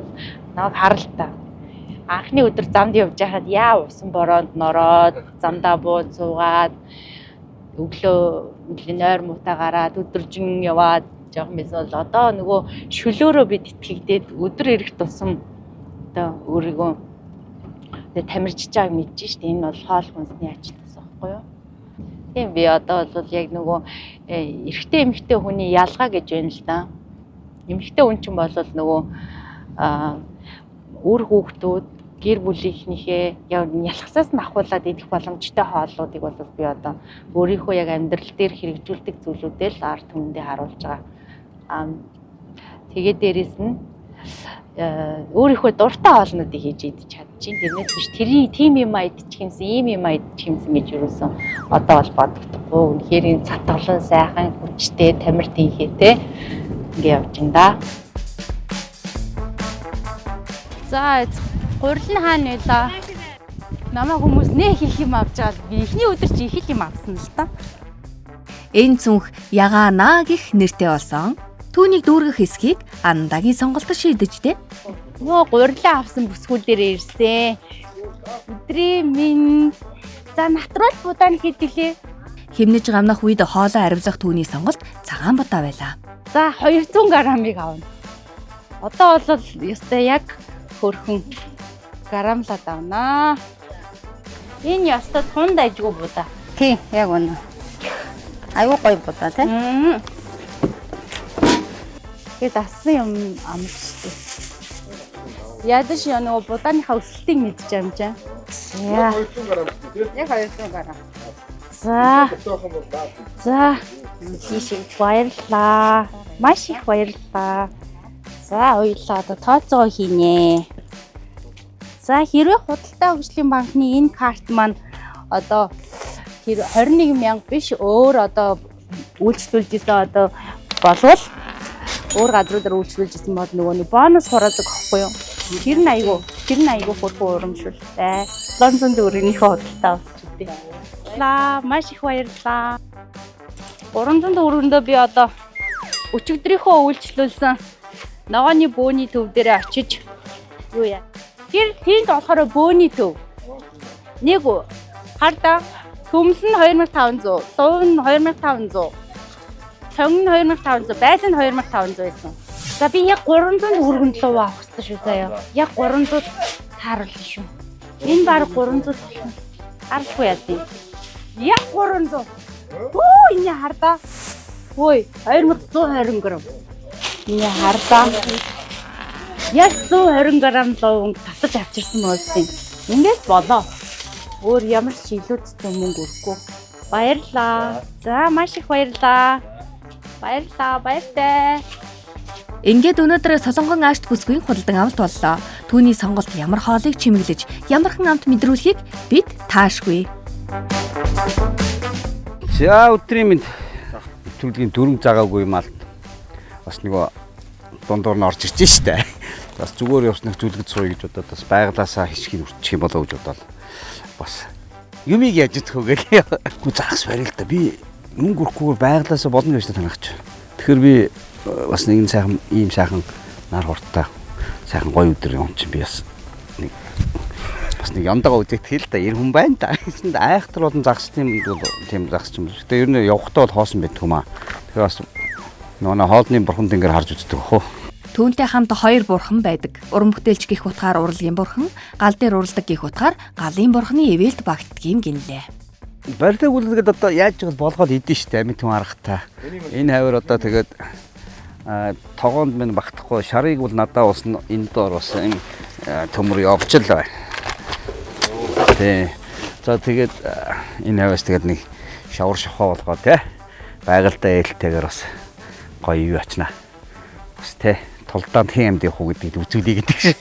S5: намайг харалтаа. Анхны өдөр замд явж байхад яа усан бороонд нороод замдаа бууд суугаад өглөө нойр муутай гараад өдөржин яваад жоохон байсан бол одоо нөгөө шөлөөрөө би тэтгэгдээд өдөр ирэх тусам одоо өөрийгөө тамирчиж байгааг мэдэж штэ. Энэ бол хоол хүнсний ач тус байхгүй юу? Тийм би одоо бол яг нөгөө эрэгтэй эмэгтэй хүний ялгаа гэж байна л да. Эмэгтэй хүн чинь бол нөгөө үр хүүхдүүд гэр бүлийнхнийхээ яг ялхсаас нь ахуулаад идэх боломжтой хооллуудыг бол би одоо өөрийнхөө яг амьдрал дээр хэрэгжүүлдэг зүйлүүдээ л ард түмэндээ харуулж байгаа. Тэгээд дээрэс нь өөрийнхөө дуртай хоолнуудыг хийж идэж чадчих. Тэрнээс биш тэрийн тим юм идчих юмсан, ийм юм идчих юмсан гэж юусэн одоо бол бодогдохгүй. Үнэхээр энэ цатгалан сайхан хүчтэй тамир тийхээ ингээ явж ин да. За гурил нь хаана байлаа? Намаа хүмүүс нэх их юм авч байгаа. Би эхний өдөр чи их юм авсан л та.
S1: Энэ цүнх Ягаана гэх нэртэй болсон. Түүнийг дүүргэх эсхийг Андагийн сонголтод шийдэжтэй.
S5: Нөө гурилаа авсан бүсгүүл дээр ирсэн. Өдрийн минь за натурал будаан хэдэлээ.
S1: Хэмнэж гамнах үед хоолоо аривлах түүний сонголт цагаан будаа байлаа.
S5: За 200 граммыг авна. Одоо бол ёстой яг хөрхөн грамлаад авнаа. Энэ ёстой тунд ажгүй будаа. Тийм, яг үнэ. Аюу гой будаа тий. Тэгээд ассан юм амжтай. Ядаж нөгөө будааныхаа өсөлтийг мэдж юм чам. Яа. Яг 200 грамм. За. Тийш баярлаа. Маш их баярлаа. За ойлоо одоо тооцоо хийнэ. За хэрвээ худалдаа хөгжлийн банкны энэ карт маань одоо 21,000 биш өөр одоо үйлчлүүлж исэн одоо болвол өөр газруудаар үйлчлүүлж исэн бол нөгөө бонус хураадаг гэхгүй юу? Тэр нь айгүй хурдан урамшуултай. 700 төгрөгийнхээ худалдаа авч үдээ. Маш их баярлалаа. 300 төгрөгөндөө би одоо өчигдрийнхөө үйлчлүүлсэн ногооны бөөний төв дээр очиж юу яа. Тэр тэнд болохоор бөөний төв. Нэг хардаа төмс нь 2500, дув нь 2500. Цонг нь 2500, байц нь 2500 байсан. За би яг 300 төгрөгөнд л авах хэрэгтэй шүү заяа. Яг 300 тааруулна шүү. Энэ баг 300 болно. Арахгүй яа тийм. Яг 300. Оо энэ хардаа. Ой 2120 грамм. Энэ хардаа. Яг 120 грамм луун татаж авчирсан мөстэй. Ингээд болоо. Өөр ямар ч илүүдтэй мөнгө өрөхгүй. Баярлаа. За маш их баярлаа. Баяртай.
S1: Ингээд өнөөдөр Солонгон аашт бүсгүй худалдан авалт боллоо. Түүний сонголт ямар хоолыг чимэглэж, ямархан амт мэдрүүлэхийг бид таашгүй.
S3: За өдрийн мэнд төлөвлөгийн дөрөв загаагүй юм аль бас нөгөө дундуур нь орж ирж штэ. Бас зүгээр явснах зүлгэд сууя гэж бодоод бас байглаасаа хичгийг үрчих юм болоо гэж бодоод бас юмыг яаж идэх вэ гээл. Гү загас барил л да би мөнгө өрөхгүйгээр байглаасаа болно гэж танахч. Тэгэхээр би бас нэг сайхан ийм сайхан нар хурдтай сайхан гоё өдөр юм чинь би бас нэг яндага үзэх хэл та 90 хүн байна да. Гэсэнд айхтар болон загас тийм загас юм. Гэтэ ер нь явахдаа бол хоосон байт юм аа. Тэгэхээр бас нөгөө хоолны бурханд ингээд харж үздэг хөө.
S1: Түүнтэй хамт хоёр бурхан байдаг. Уран бүтээлч гих утгаар урлагийн бурхан, гал дээр уралдаг гих утгаар галын бурханы эвэлт багтдгийм гинлээ.
S3: Барилга үлдгээд одоо яаж ч болгоод идэн штэ амьд хүн аргатай. Энэ хавар одоо тэгээд тогоонд минь багтахгүй шарыг бол надаа усна энд доор бас төмөр явж л байна. Тэ. За тэгээд энэ хаваас тэгээд нэг шавар шахаа болгоо те. Байгальтай ээлтэйгээр бас гоё юу ачна. Бас те толдоо тийм амд явах уу гэдгийг үзүүлээ гэдэг шиг.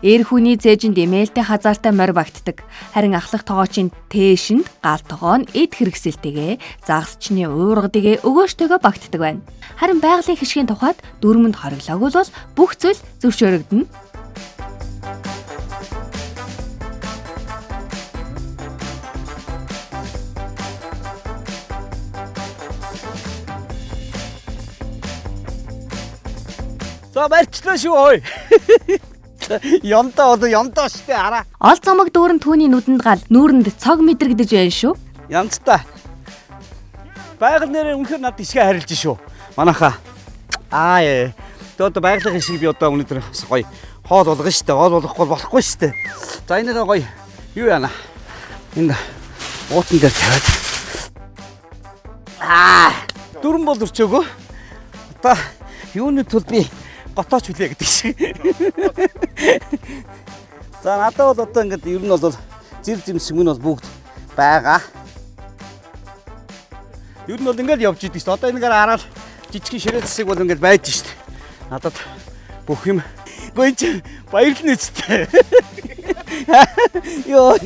S1: Эр хүний зээжинд эмээлтэй хазаартай морь багтдаг. Харин ахлах тоогоочийн тээшинд гал тогоо нь эд хэрэгсэлтэйгээ загасчны уургадэгээ өгөөжтэйгээ багтдаг байна. Харин байгалийн хишгийн тухайд дүрмэнд хориглоогүй бол бүх зүйл зөвшөөрөгдөнө.
S3: За барьчлаа шүү ой. Ямтаа штэ араа.
S1: Ол цомог дүүрэн түүний нүдэнд гал, нүүрэнд цог мэдрэгдэж байна шүү.
S3: Ямцтай. Байгаль нэрээ үнэхээр над ишгээ харилж шүү. Манайхаа. Одоо байгалийн шиг би одоо өнөөдөр гоё хоол болгоно штэ. Хоол болгохгүй болохгүй штэ. За энэгээ гоё юу яана. Энд уутан дээр тавиад. Дөрөн бол өрчөөгөө. Одоо юуны тул би готооч хүлээ гэдэг шиг. За надад бол одоо ингээд ер нь бол зэр зэмсэг мөн бол бүгд байгаа. Ер нь бол ингээд явж идэг шүү дээ. Одоо энэгээр хараад жижиг ширээ засаг бол ингээд байж шүү дээ. Надад бүх юм гойч баярлна үстэй. Йоо.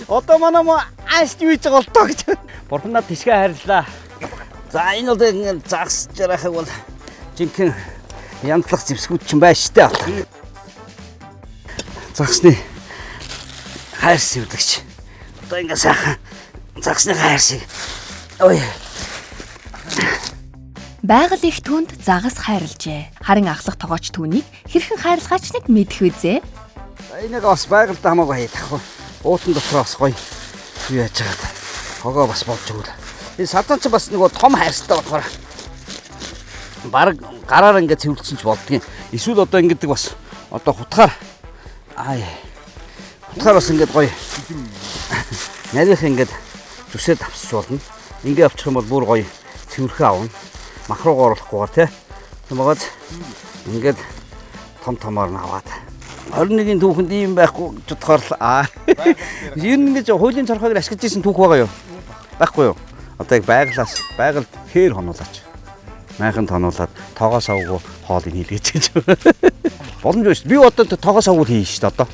S3: Одоо манай ааш юуж байгаа бол тоо гэж. Бурханаа тишгээ хайрлаа. За энэ бол ингээд загсж ярахыг бол жинхэнэ янзлах зэвсгүүд ч юм байна шүү дээ. Загсны хайр сэвлэгч. Одоо ингээд сайхан загсны хайр шиг. Ой.
S1: Байгаль их түнд загас хайрлжээ. Харин ахлах тогооч түүнийг хэрхэн хайрлахаач нэг мэдэх үзээ.
S3: Энийг бас байгальтай хамаагүй хийх. Уутан дотроос гоё юу яаж байгаа. Хогоо бас болж өгөл. Энэ садан ч бас нэг том хайртай болохоор баг гараар ингээд цэвэрлсэн ч болдгийн. Эсвэл одоо ингэдэг бас одоо хутгаар хутгаар бас ингээд гоё нарийнх ингээд зүсээд авчиж болно. Ингээд авчих юм бол бүр гоё цэвэрхэн авна. Махруугаар оруулахгүйгээр тий. Тэгмээд ингээд том томоор нь аваад 21-ийн түүхэнд ийм байхгүй гэж бодохоор ер нь ингэж хуулийн цорхойг ашиглаж ирсэн түүх байгаа юу? Байхгүй юу? Одоо яг байгальд хээр хонуулаач. Майхан тонуулаад тоогоос аваагүй хоолыг хийлгэж гэж. Боломжгүй шүү. Би одоо тоогоос аваагүй хийн шүү дээ одоо.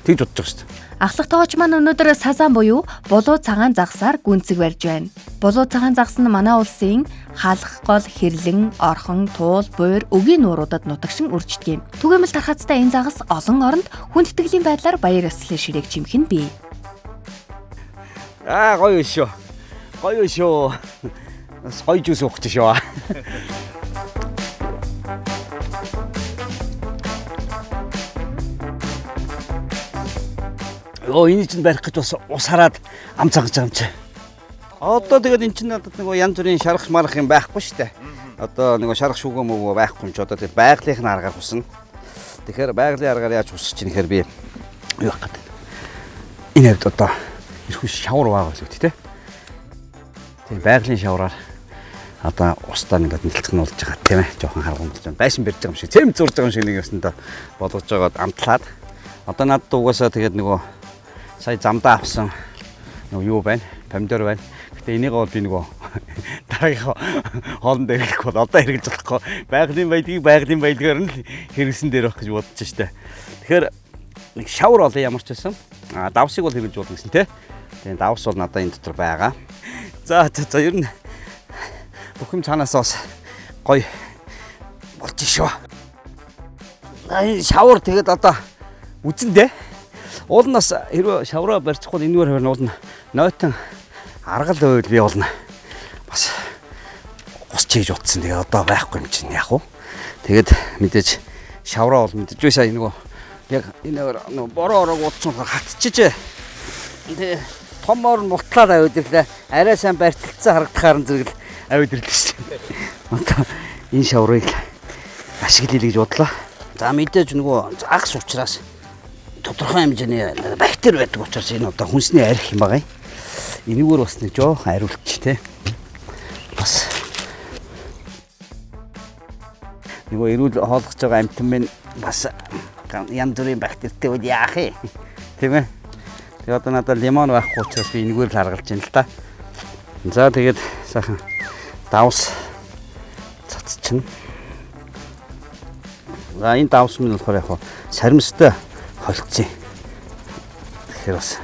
S3: Тэгж бодож байгаа шүү дээ.
S1: Ахлах тогооч маань өнөөдөр сазан буюу булуу цагаан загсаар гүнзэг барьж байна. Булуу цагаан загс нь манай улсын хаалх гол, хэрлэн, орхон, туул, буур, өгийн нууруудад нутагшин үрждэг юм. Түгээмэл тархацтай энэ загас олон оронд хүндэтгэлийн байдлаар баяр ёслолын ширээг чимхэн бий.
S3: Гоё шүү. Гоё шүү. Бас гоё жуус уух гэж шүү. Энэ чинь барих гэж бас ус хараад ам цагж байгаа юм чи. Одоо тэгээд эн чинь надад нэг янз бүрийн шарах марах юм байхгүй шүү дээ. Одоо нэг шарах шүүгөө мөгөө байхгүй юм чи одоо тэгээд байгалийнх нь аргаар хусна. Тэгэхээр байгалийн аргаар яаж хусчих чинь гэхээр би юу яах гэдэг. Энэ хэвд одоо ирэх шавар байгаа л үү тий. Тэгээд байгалийн шавраар одоо устаа ингээд нэлцгнуулж байгаа тийм ээ. Жохон харгуумж байна. Байшин барьж байгаа юм шиг, цэм зурж байгаа юм шиг нэг юмсандаа болгож байгаад амтлаад. Одоо надад угаасаа тэгээд нөгөө сая замдаа авсан нөгөө юу байна? Помидор байна. Гэтэ энийг бол би нөгөө дараагийн хоолнд хэрэглэх бол одоо хэрэглэж болохгүй. Байгалийн байдгаар нь хэрэгсэн дээр байх гэж бодож штэ. Тэгэхээр нэг шавар олё ямар ч байсан. Давсыг бол хэрэглэж болно гэсэн тий. Тэгээд давс бол надад энэ дотор байгаа. За ер нь бүх юм цаанаас бас гоё болж шүү. Энэ шавар тэгээд одоо үзэндээ уулнаас хэрвээ шавраа барьчихвал энэгээр хөрн уулна нойтон аргал байвал би болно. Бас гусч хийж утсан. Тэгээ одоо байхгүй юм чинь яах вэ? Тэгээд мэдээж шавраа бол мэдээж сая нөгөө яг энэгээр нөгөө бороо ороог утсан хатчихжээ. Тэгээ томоор мултлаад аваад ирлээ. Арай сайн барьцалцсан харагдахаар нь зэрэг аваад ирлээ шүү дээ. Одоо энэ шаврыг ашиглая гэж бодлоо. За мэдээж нөгөө загас учраас тодорхой хэмжээний бактери байдаг учраас энэ одоо хүнсний арх юм байгаа юм. Энэгээр бас нэг жоохон ариулч те. Бас нөгөө эрүүл хоолгож байгаа амтан минь бас янз бүрийн бактеритэй үл яах юм. Тийм ээ. Тэгээд одоо надад лимон байхгүй учраас би энэгээр л харгалж байна л та. За тэгээд сайхан давс цацчихна. За энэ давс минь болохоор яг саримстай холцсон. Тэгэхээр бас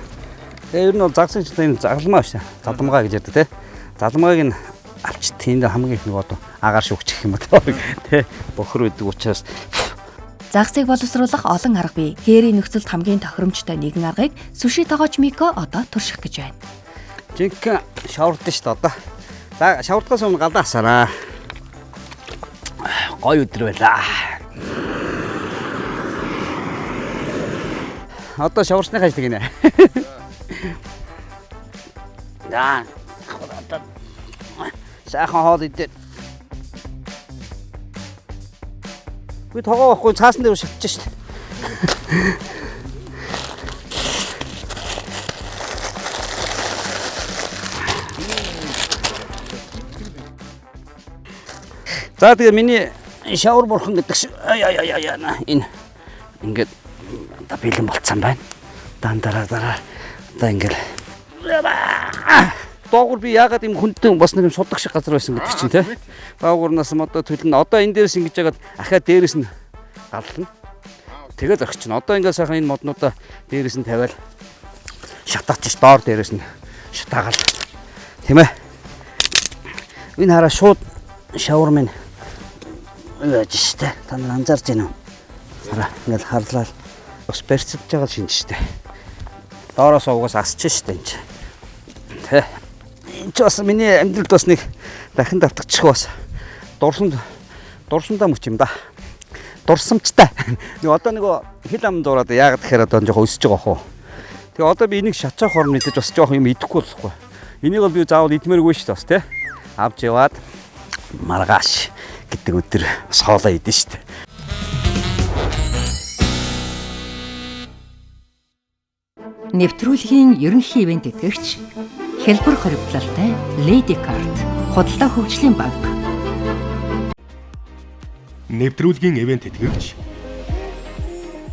S3: ер нь загсагч энэ загламаа шүү. Задамгаа гэж ярьдаг тий. Задамгааг нь авч тэнд хамгийн их нэг одоо агаар шүгчих юм ба тий. Бохор үүдэг учраас
S1: загсыг боловсруулах олон арга бий. Хээрийн нөхцөлд хамгийн тохиромжтой нэгэн аргыг сүши тогооч Мико одоо турших гэж байна.
S3: Жинхэнэ шавард шүү дээ одоо. За шавардгаас өмнө галдаа асаараа. Гоё өдөр байлаа. Одоо шаварсны хаждаг гинэ. Да. Сайхан хоол идэ. Би тогоо байхгүй цаасан дээр шатчих шүү дээ. За тэгээ миний шавар бурхан гэдэг шиг энэ ингээд Одоо бэлэн болцсон байна. Дараа одоо ингээл доогуур би яагаад юм хүндэн бас нэг юм судаг шиг газар байсан гэдэг чинь те. Доогуурнаас модоо төлнө. Одоо энэ дээрээс ингэж яагаад ахаа дээрээс нь галлна. Тэгээд орчихно. Одоо ингээд сайхан энэ моднуудаа дээрээс нь тавиал шатаач доор дээрээс нь шатаагаал. Тийм ээ. Энэ хараа шууд шавар минь яаж штэ. Та нар анзаарч байна уу? Хараа ингээд харлаа. Бас барьцаж байгаа шинж штэ. Доороос угаас асч штэ энэ. Тэ. Энд ч бас миний амьдралд бас нэг дахин давтагчих бас дурсамдаа мөч юм да. Дурсамжтай. Нэг одоо нэг хил ам зураад яагаад гэхээр одоо жоохон өсөж байгаа хөө. Тэгээ одоо би энийг шатаах хорн мэдээж бас жоохон юм идэхгүй болохгүй. Энийг бол би заавал идмээргүй шүү дээ бас тий. Авч яваад маргааш гэдэг өдөр бас хоолоо идэн шүү дээ.
S6: Нэвтрүүлгийн ерөнхий ивент итгэгч хэлбэр хоригдлалтай Lady Card худалдаа хөгжлийн банк.
S7: Нэвтрүүлгийн ивент итгэгч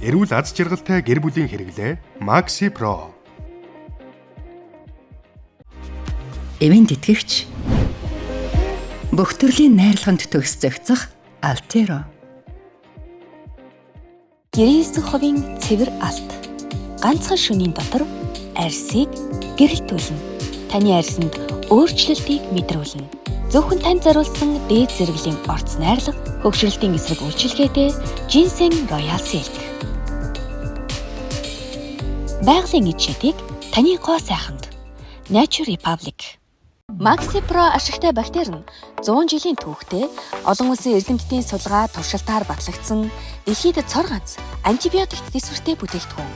S7: эрүүл аз жаргалтай гэр бүлийн хэрэглээ Maxi Pro.
S6: Ивент итгэгч бүх төрлийн найрлаганд төгс зохицох Altero.
S1: 99% цэвэр алт. Ганцхан шөнийн дотор арьсыг гэрэлтүүлнэ. Таны арьсанд өөрчлөлтийг мэдрүүлнэ. Зөвхөн танд зориулсан дээд зэрэглэлийн орц найрлага, хөгшрөлтийн эсрэг үйлчилгээтэй Ginseng Royal Silk. Байгалийн эд шидийг таны гоо сайханд. Nature Republic. Maxi Pro ашигтай бактери нь 100 жилийн түүхтэй олон улсын эрдэмтдийн судалгаа туршилтаар батлагдсан дэлхийд цор ганц антибиотик дэвсгэртэй бүтээгдэхүүн.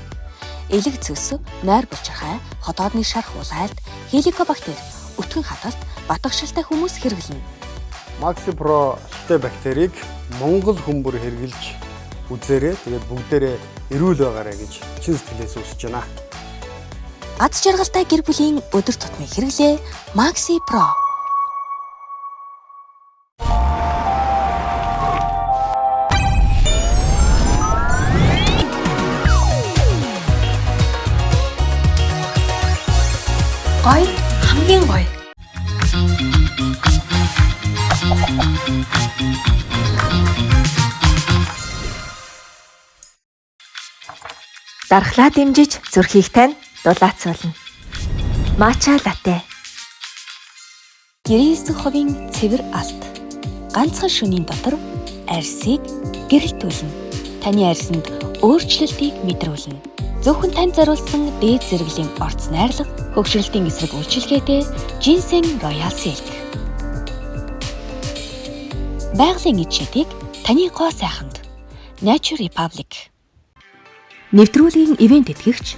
S1: Элэг цөс, нойр булчирхай, хотоодны шарх улайлт, хеликобактер, өтгөн хадгалт, батгшилтай хүмүүс хэрэглэнэ.
S14: Maxi Pro ашигтай бактерийг Монгол хүмүүр хэрэгжилж үзээрэй. Тэгээд бүгдээрээ эрүүл байгаарай гэж чин сэтгэлээс хүсэж байна.
S1: Аз жаргалтай гэр бүлийн өдөр тутмын хэрэглээ Maxi Pro. Гой хамгийн гоё.
S13: Дархлаа дэмжиж зүрхийг тань дулаацуулна. Matcha latte.
S1: 99% цэвэр алт. Ганцхан шөнийн дотор арьсыг гэрэлтүүлнэ. Таны арьсанд өөрчлөлтийг мэдрүүлнэ. Зөвхөн танд зориулсан дээд зэрэглэлийн орц найрлага, хөгшрөлтийн эсрэг үйлчилгээтэй Ginseng Royal Silk. Байгалийн эд шидийг таны гоо сайханд. Nature Republic.
S6: Нэвтрүүлгийн ивент итгэгч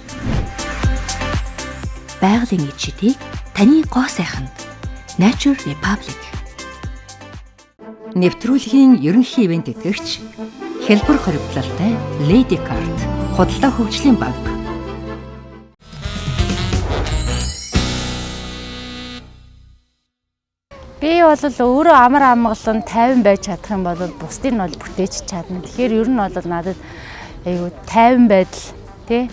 S6: байгалийн эд шидийг таны гоо сайханд. Nature Republic. Нэвтрүүлгийн ерөнхий ивент итгэгч хэлбэр хоригдлалтай Lady Card худалдаа хөгжлийн банк.
S5: Би бол өөрөө амар амгалан 50 байж чадах юм бол бусдыг нь бол бүтээж чадна. Тэгэхээр ер нь бол надад айгу 50 байдал тий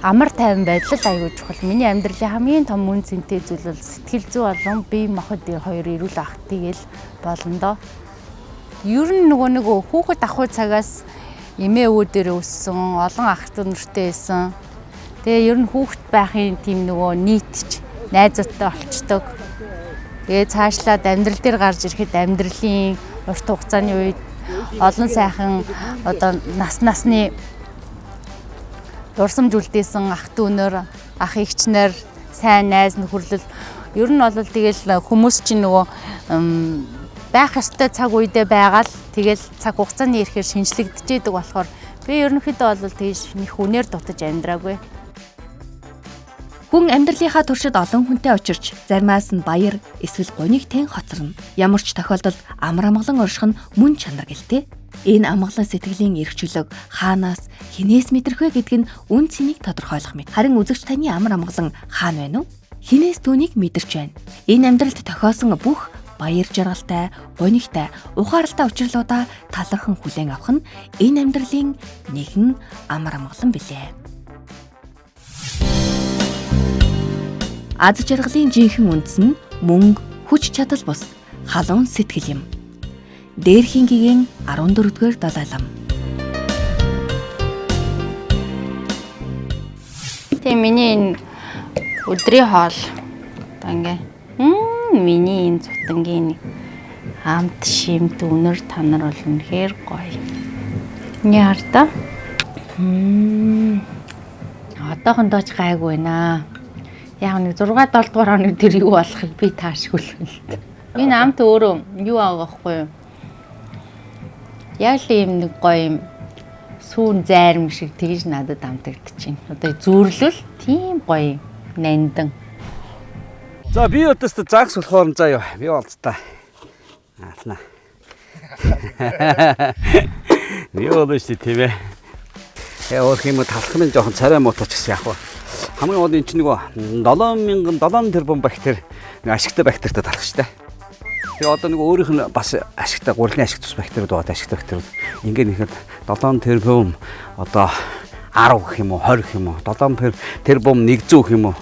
S5: амар 50 байдал айгу чухал. Миний амьдралын хамгийн том үн цэнтэй зүйл бол сэтгэл зүй болон бие махбод хоёр эрүүл ах тэгэл болно доо. Ер нь нэг хүүхэд ахуй цагаас эмээ өвөө дээр өссөн, олон ах дүү нартай байсан. Тэгээ ер нь хүүхэд байхын тийм нийтч найзуудтай олцдог. Тэгээ цаашлаад амьдрал дээр гарч ирэхэд амьдралын урт хугацааны үед олон сайхан одоо насны дурсамж үлдээсэн ах дүүнөр, ах эгчнэр, сайн найз нөхөрлөл ер нь бол тэгэл хүмүүс чинь байх ёстой цаг үедээ байгаал тэгэл цаг хугацааны ирэхээр шинжлэгдэжээдэг болохоор би ерөнхийдөө бол тэгж нэг хүнээр дутаж амьдраагүй.
S1: Хүн амьдралынхаа туршид олон хүнтэй учирч заримаас нь баяр эсвэл гуниг тэн хоцорно. Ямар ч тохиолдолд амар амгалан орших нь мөн чанар гэлтэй. Энэ амгалан сэтгэлийн эрхчлөг хаанаас хинээс мэдрэх вэ гэдг нь үн цэнийг тодорхойлох мэт. Харин үзэгч таны амар амгалан хаана байна вэ? Хинээс түүнийг мэдэрч байна. Энэ амьдралд тохиосон бүх баяр жаргалтай, гонигтай, ухаарлалтай учирлуудаа талархан хүлээн авах нь энэ амьдралын нэгэн амар амгалан билээ. Аз жаргалын жинхэнэ үндэс нь мөнгө, хүч чадал бус халуун сэтгэл юм. Дээрхийн гэгийн 14-р Далай-лам.
S5: Тэгээ миний энэ өдрийн хоол ингээ миний энэ цутангийн хамт шимт өнөр танар бол үнэхээр гоё. Яарда. Одоохондоо ч гайгүй байна. Яг нэг 6-7 дугаар оны тэр юу болохыг би таашгүй л. Энэ амт өөрөө юу байгаа байхгүй юу? Яг л юм нэг гоё юм сүүн зайрам шиг тэгж надад амтагдчихээн. Одоо зүрлэл тийм гоё нандан.
S3: За би өдөөс загс болохоор заа юу. Би болцтой. Аална. Юу л шүү тийм ээ. Өөр юм талах нь жоохон царай муутач гэсэн яг. Хамгийн гол энэ чинь нөгөө 7 тэрбум бактери ашигтай бактеритай талах штэ. Тэгээ одоо нэг өөрийнх нь бас ашигтай гурилын ашиг тус бактериуд байгаа ашигтай бактериуд ингээд нэхэд 7 тэрбум одоо 10 гэх юм уу 20 гэх юм уу 7 тэрбум 100 гэх юм уу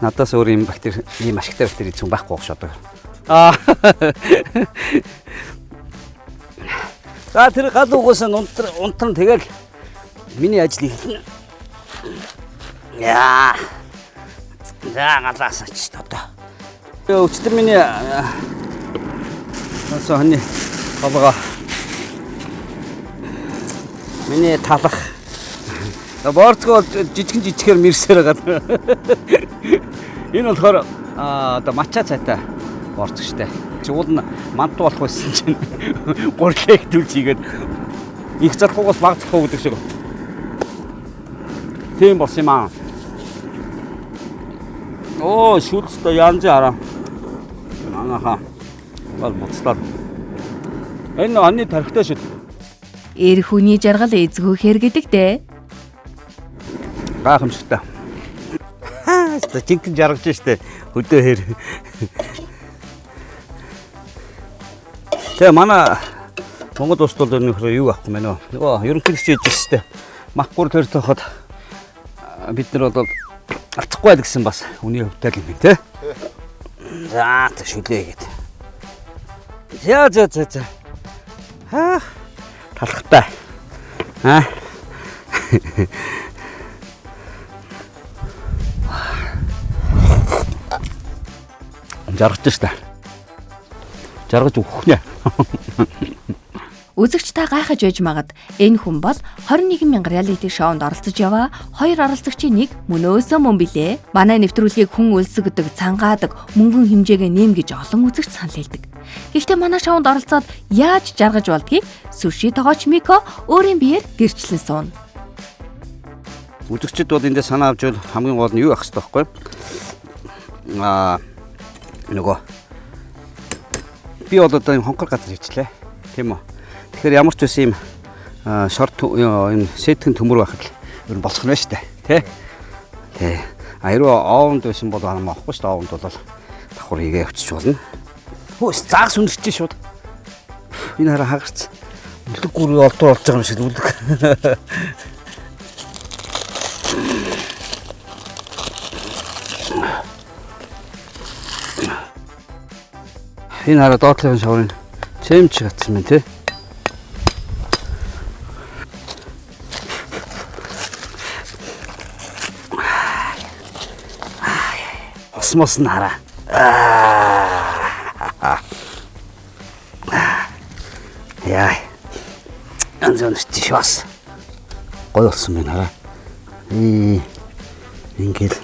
S3: надаас өөр юм бактери ийм ашигтай бактери зүүн байхгүй багш одоо. За тэр гал угаас нь унтран тэгэл миний ажил ихэлнэ. Яа. За галаас ч одоо. Өчтөр миний сони аваа. Миний талах. Борцгоо жижигхэн мэрсээр байгаа. Энэ болохоор одоо мача цайтай борцг штэ. Уул нь манту болох байсан чинь гурлаа хэвтүүлж игээд их залхуугаас баг залхуу гэдэг шиг. Тийм болсон юм аа. Оо шүлцтэй янз араа. Манайхаа бол буцлаа. Энэ анны тархитай шүү.
S1: Эр хүний жаргал эзгүүхээр гэдэгтэй.
S3: Гайхамшигтай. Жинхэнэ жаргаж штэ хөдөө хэр. Тэгээ манай Монгол улсд бол нөхөр юу авахгүй мэнэ. Нөгөө ерөнхийлөгч ээж штэ. Махгур төр тоход бид нар бол алцахгүй байл гэсэн бас үний хөвтэй юм тий. За шүлээ гээд. За. Талхтай. Жаргаж штэ. Жаргаж өгөх нэ.
S1: Үзэгч та гайхаж байж магад энэ хүн бол 21,000 реалити шоунд оролцож яваа 2 оролцогчийн нэг мөнөөсөө мөн билээ. Манай нэвтрүүлгийг хүн өлсгдөг, цангаадаг, мөнгөн хэмжээгээ нэм гэж олон үзэгч санал хэлдэг. Гэхдээ манай шоунд оролцоод яаж жаргаж болдгийг сүши тогооч Мико өөрийн биеэр гэрчлэн сууна.
S3: Үзэгчд бол эндээ санаа авч бол хамгийн гол нь юу ах хэвээр байхгүй. Нөгөө би бол одоо энэ хонхор газар хийчлээ. Тийм үү? Тэгэхээр ямар ч байсан юм шорт энэ сэтгэн төмөр байхад ер нь болох нь шүү дээ. Тэ. Хэрвээ оовнд байсан бол амахгүй шүү дээ. Оовнд бол давхар хийгээ явчих болно. Хөөс заагс үнэрч шууд. Энэ хараа хагарч. Үлэг гүрээ олдуу болж байгаа юм шиг үлэг. Энэ хараа доотлын шаврын чэмч гацсан юм тий. Осмос нь хараа. Яа. Анзонч тийшwas. Гоё болсон байна хараа. Ингээд.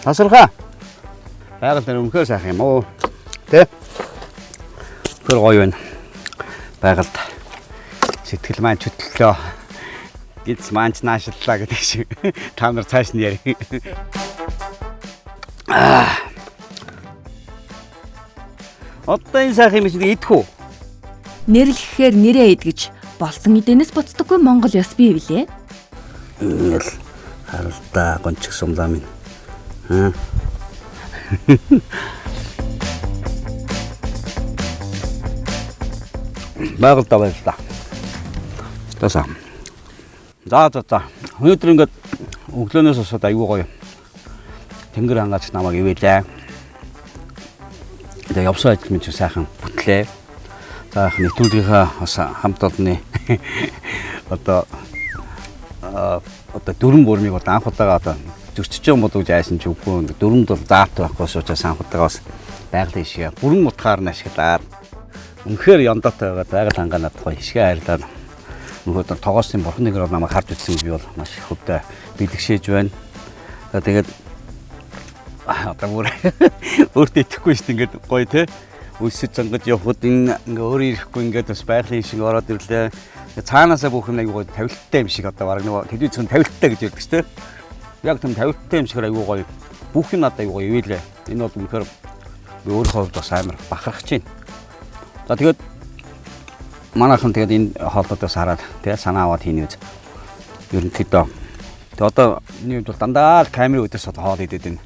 S3: Тасархаа. Байгаль дээр өмнөхөө сайхан юм уу? Тэ? Тэр гоё байна. Байгальд сэтгэл маань чөтлөлөө. Гиз маанч наашлаа гэдэг шиг та нар цааш нь ярих. Одоо энэ сайхан юм чинь идэх үү?
S1: Нэрлэхээр нэрээ идгэж болсон эдэнэс буцдаггүй Монгол ёс бий билээ.
S3: Ингээл харалта гончих сумлаа минь. Байгальтаа баярлалаа. Тасаа. За. Өнөөдөр ингээд өглөөнөөс хойш аягүй гоё. Тэнгэр хангаач намайг ивэлээ. Тэгээ явсан ажил минь ч сайхан бүтлээ. За яг нэвтрүүлгийнхаа бас хамт олонны одоо дөрвөн бүрмийг одоо анх удаага одоо зөрчиж байгаа бодож айсан ч үгүй. Дөрөнд бол заавт байхгүй учраас анх удаага бас байгалийн шиг бүрэн утгаар нь ашиглаад үнэхээр яндаатай байгаа байгаль хангаанаад гоё хишгээ хайрлаад нөгөө тогоосын бурхныг намайг харж үзсэн би бол маш их хөдөө бэлгшээж байна. Тэгээд одоо өөртөө итгэхгүй шүү дээ ингээд гоё те үсэж зангаж явхад ингээ өөрөө ирэхгүй ингээд бас байгалийн шиг ороод ирлээ. Цаанаасаа бүх юм аягүй гоё тавилттай юм шиг одоо баг нөгөө телевизэн тавилттай гэж ярьдаг шүү дээ. Яг тийм тавилттай юм шиг аягүй гоё бүх юм надад аягүй гоё ивэлээ. Энэ бол үнэхээр би өөрөө хувьд бас амар бахархаж байна. За тэгээд манайхан тэгээд энэ хоолтоос хараад тэгээд санаа аваад хийнэ үз. Ерөнхийдөө тэгээд одоо миний хувьд бол дандаа камерын үдээс хоол идээд байна.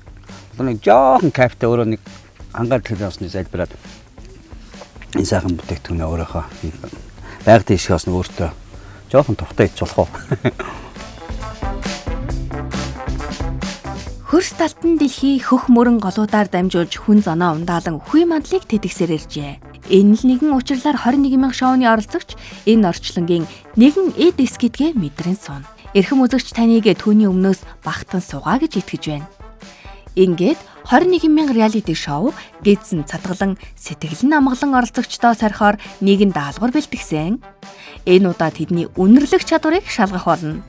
S3: Одоо нэг жоохон капта өөрөө нэг ангаар төлөвлөсний залбираад энэ сайхан бүтээгдэхүүнээ өөрөөхөө байгаль дэшгээс нь өөртөө жоохон тухтай ич болох уу.
S1: Хөрс талтан дэлхий хөх мөрөн голуудаар дамжуулж хүн зоноо ундаалan үхий мандлыг тэтгэсээр иржээ. Энэ л нэгэн учирлаар 21,000 шоуны оролцогч энэ орчлонгийн нэгэн эд эсгидгээ мэдрэн суун. Эрхэм үзэгч таныг түүний өмнөөс багтан суугаа гэж итгэж байна. Ингээд 21,000 реалити шоу гидсэн цатгалан сэтгэлэн амгалан оролцогчдоо сархоор нэгэн даалгавар бэлтгэсэн. Энэ удаа тэдний үнэрлэх чадварыг шалгах болно.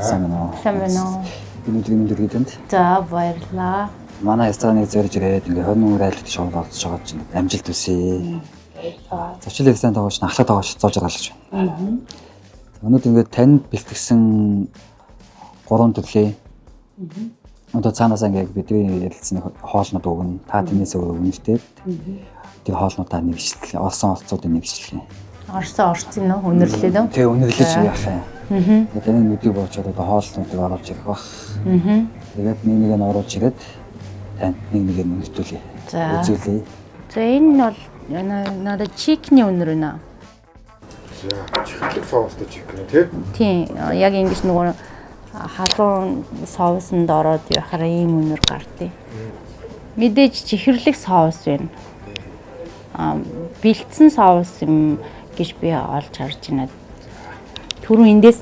S15: Сайн байна уу? Энэ өдрийн өдөр гэдэнд.
S5: За баярлалаа.
S15: Манай ястаганыг зорж ирээд ингээ 21 реалити шоуд олдож байгаа чинь амжилт хүсье. Зочлыг сайн тоглож, ахлах тоглож зоож гаргалж байна. Өнөөдөр ингээ танд бэлтгэсэн 3 төрлөө. Одоо цаанаас ингээ бидний ярилцсан хоолнууд өгнө. Та тэрнээс өөр үнэтэй. Тэгээ хоолнуудаа нэгжлээ. Олсон олцуудыг нэгжлээ.
S5: Орсон нөө өнөрлөө нөө.
S15: Тэгээ өнөрлөж яах юм. Тэгээд энэ нүдийг боочоод одоо хоолнуудыг оруулж ирэх бах. Тэгээд нэг нь оруулж ирээд тань нэг үнэтүүлээ. Үзүүлээ.
S5: За энэ бол надад чикний өнөр байна.
S4: За чихлэг соустой чикэн тий?
S5: Тийм. Яг ингэж нөгөө халуун соуснд ороод яхаар ийм өнөр гардыг. Мэдээж чихэрлэг соус байна. Бэлдсэн соус юм гэж би олж харж байна. Түрүү эндээс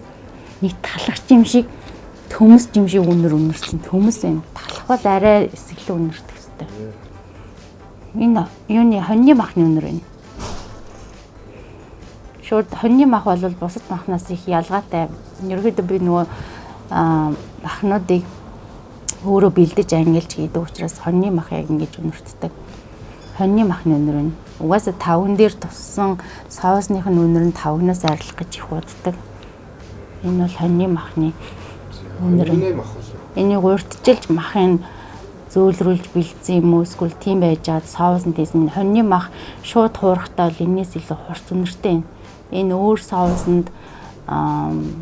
S5: нэг талхагч юм шиг төмөс юм шиг өнөрсөн. Төмөс байна. Талах бол арай эсэглэн өнөрдөг хэвээр. Энэ юуны хоньны махны өнөр байна. Шууд хоньны мах бол бусад махнаас их ялгаатай. Ерөнхийдөө би нөгөө махнуудыг өөрөө бэлдэж ангилж хийдэг учраас хоньны мах яг ингэж өнөртдөг. Хоньны махны өнөр байна. Угаасаа тавган дээр туссан соусных нь өнөр нь тавгнаас арилах гэж их уддаг. Энэ бол хоньны махны өнөр. Энийг урьдчилж махын зөөлрүүлж бэлдсэн юм уу эсвэл тийм байжгаад соуснд хийсэн хоньны мах шууд хуурахтаа бол энэс илүү хурц өнөртэй. Энэ өөр соуснд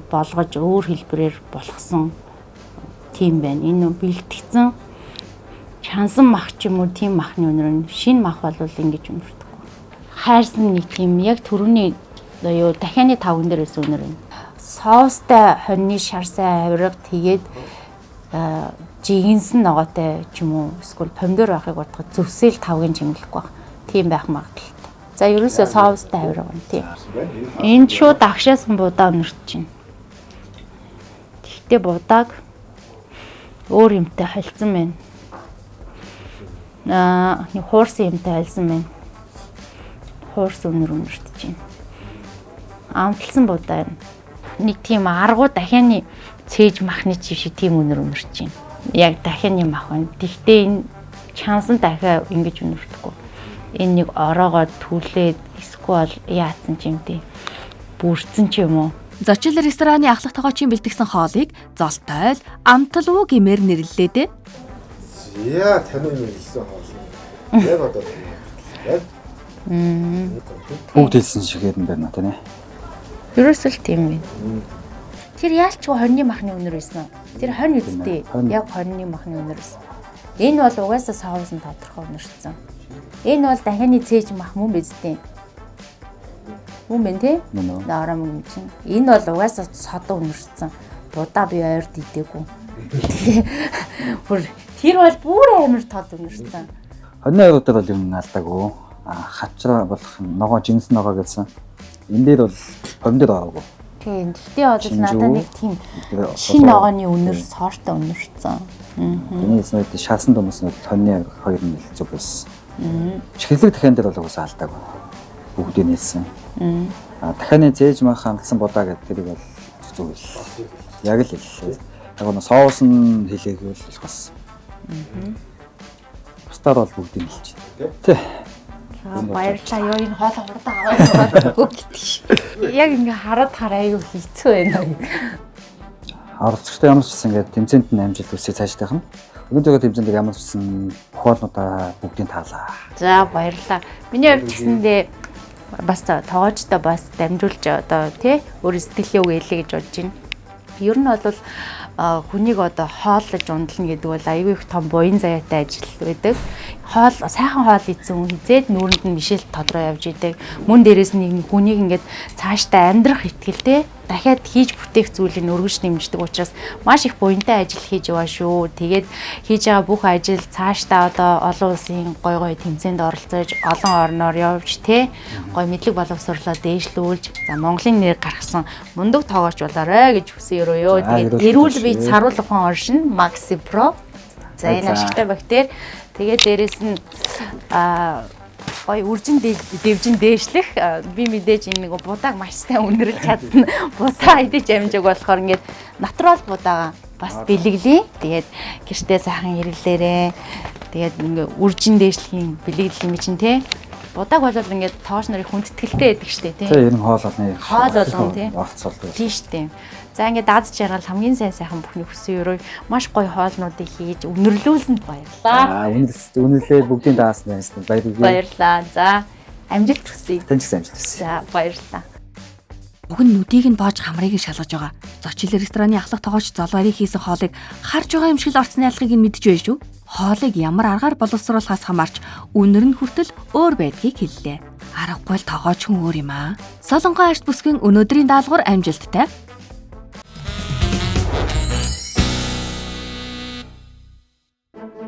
S5: болгож өөр хэлбэрээр болгосон тийм байна. Энэ бэлтгэсэн чансан мах ч юм уу тийм махны өнөр нь шинэ мах бол ингэж өнөрдөг. Хайрсан нэг тийм яг түрүүний юу дахианы тавган дээр байсан өнөр байна. Соустай хоньны шарсай авирга тэгээд жигэнсэн ногоотой ч юм уу эсвэл помидор байхыг бодоход зөвсөөл тавгийн чимэглэхгүй байх. Тийм байх магадлалтай. За ерөөсөө соустай авирга байна тийм. Энд шууд агшаасан будаа өнөрч байна. Гэхдээ будааг өөр юмтай холцсон байна. Нэг хуурсан юмтай холсон байна. Хуурс өнөр өнөртж байна. Амталсан будаа байна. Нэг тийм аргуу дахианы цээж махны чив шиг тийм өнөр өнөрч байна. Яг дахианы мах байна. Тэгтээ энэ чансан дахиа ингэж өнөрдөхгүй. Энэ нэг ороогоо түлээд эсвэл яатсан ч юм тий. Бүрдсэн ч юм уу.
S1: Зочлол рестораны ахлах тогоочийн бэлтгэсэн хоолыг золтой л амтал уу гэмээр нэрлэлээ дээ.
S4: Яа таныг нэрлсэн хоол. Яг одоо яг
S15: бүгд хэлсэн шигээр нь байна тийм ээ.
S5: Ерөөсөл тийм байна. Тэр яалчгүй хоньны махны үнэр байсан. Тэр хонь үсттэй. Яг хоньны махны үнэр байсан. Энэ бол угаасаа соовсон тодорхой үнэрсэн. Энэ бол дахианы цээж мах мөн биздээ. Мөн бэ те? Наара мөн чинь. Энэ бол угаасаа содон үнэрсэн. Будаа би ойрд идээгүй. Тэр бол бүр амар тод үнэрсэн.
S15: Хоньны аюутад бол юм алдаагүй. Хавчраа болох ногоо жинс ногоо гэсэн. Энэ дээр бол хонь дээр байгаагүй.
S5: Тийм. Гэхдээ бол надад нэг тийм шин ногооны үнэр соортой үнэрсэн.
S15: Энэ зүйл шаасан дүмснүүд хоньны хоёр нь зүг байсан. Чихлэг дахиан дээр бол угсаа алдаагүй. Бүгдийг нээсэн. Дахианы зээж мах хандсан будаа гэдэг тэрийг бол зүг л. Яг л хэллээ. Яг нь соус нь хэлээг бол бас. Бусдаар бол бүгдийг хэлж байна. Тий.
S5: Баярлалаа. Ёо энэ хоолоо хурдан аваад өгдөг ш. Яг ингээ хараад аюу хэцүү байна.
S15: Оролцогчтой ямар ч гэсэн ингээд тэмцээнд нь амжилт хүсье цаашдах нь. Өнөөдрийн тэмцээнд ямар ч гэсэн хоолнуудаа бүгдийг таалаа.
S5: За баярлалаа. Миний хувьд гэсэндээ бас тоогоочтой бас дамжуулж одоо тий өөр сэтгэлийн үг хэлье гэж бодож байна. Ер нь бол хүнийг одоо хооллож ундлна гэдэг бол аюу их том буян заяатай ажил байдаг. Сайхан хоол идсэн хүн хизээд нүүрэнд нь мишэл тодроо явж идэг. Мөн дээрээс нэг хүнийг ингээд цаашдаа амьдрах итгэлтэй дахиад хийж бүтээх зүйлийг өргөж нэмждэг учраас маш их буянтай ажил хийж яваа шүү. Тэгээд хийж байгаа бүх ажил цаашдаа одоо олон улсын гой тэмцээнд оролцож олон орноор явж тий гой мэдлэг боловсруулаад дээшлүүлж за Монголын нэр гаргасан мундаг тоогооч болоорой гэж хүсэн өрөөё. Тэгээд эрүүл бие саруул ухаан оршин Maxi Pro. За энэ ашигтай бактери. Тэгээд дээрэс нь гой үржин дэвжин дээшлэх би мэдээж энэ нэг будааг маш сайн үнэрлж чадсан. Будаа идэж амжиг болохоор ингээд натурал будаага бас бэлэглэе. Тэгээд гэртээ сайхан хэрэглээрээ. Тэгээд ингээд үржин дээшлэхийн бэлэглэл юм чинь те. Будааг бол ингээд тоош нарыг хүндэтгэлтэй байдаг штэ те.
S15: Тийм энэ хоол болгоны.
S5: Хоол болгон те.
S15: Орцолдог.
S5: Тийм штэ. За ингээд даад жаргал хамгийн сайхан бүхний хүсэн өрөө маш гоё хоолнуудыг хийж үнэрлүүлсэнд баярлалаа.
S15: Үнэрлээ бүгдийн даасан байсан.
S5: Баярлалаа. За амжилт хүсье.
S15: Тань ч амжилт хүсье.
S5: За баярлалаа.
S1: Уг нь нүдийг нь боож хамрыг шалгаж байгаа. Зочлол рестораны ахлах тоогооч золбарыг хийсэн хоолыг харж байгаа юм шиг л орцны алхыг нь мэдж байж шүү. Хоолыг ямар аргаар боловсруулахаас хамаарч үнэр нь хүртэл өөр байдгийг хэллээ. Аргагүй л тоогооч хүн өөр юм аа. Солонгоо арт бүсгийн өнөөдрийн даалгавар амжилттай.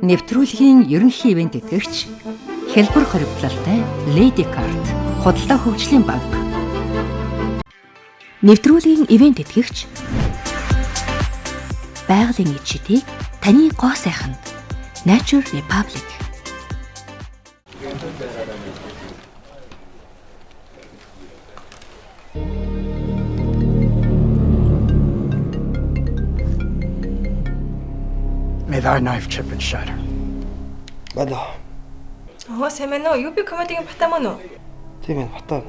S6: Нэвтрүүлгийн ерөнхий ивент тэтгэгч хэлбэр хоригдлалтай Lady Card худалдаа хөгжлийн банк.
S1: Нэвтрүүлгийн ивент тэтгэгч байгалийн эд шидийг таны гоо сайхан Nature Republic.
S16: May thy knife chip and shatter.
S2: Бада.
S9: Сэмэнэ үү? UB комедигийн бата мөн үү?
S2: Тийм ээ, бата.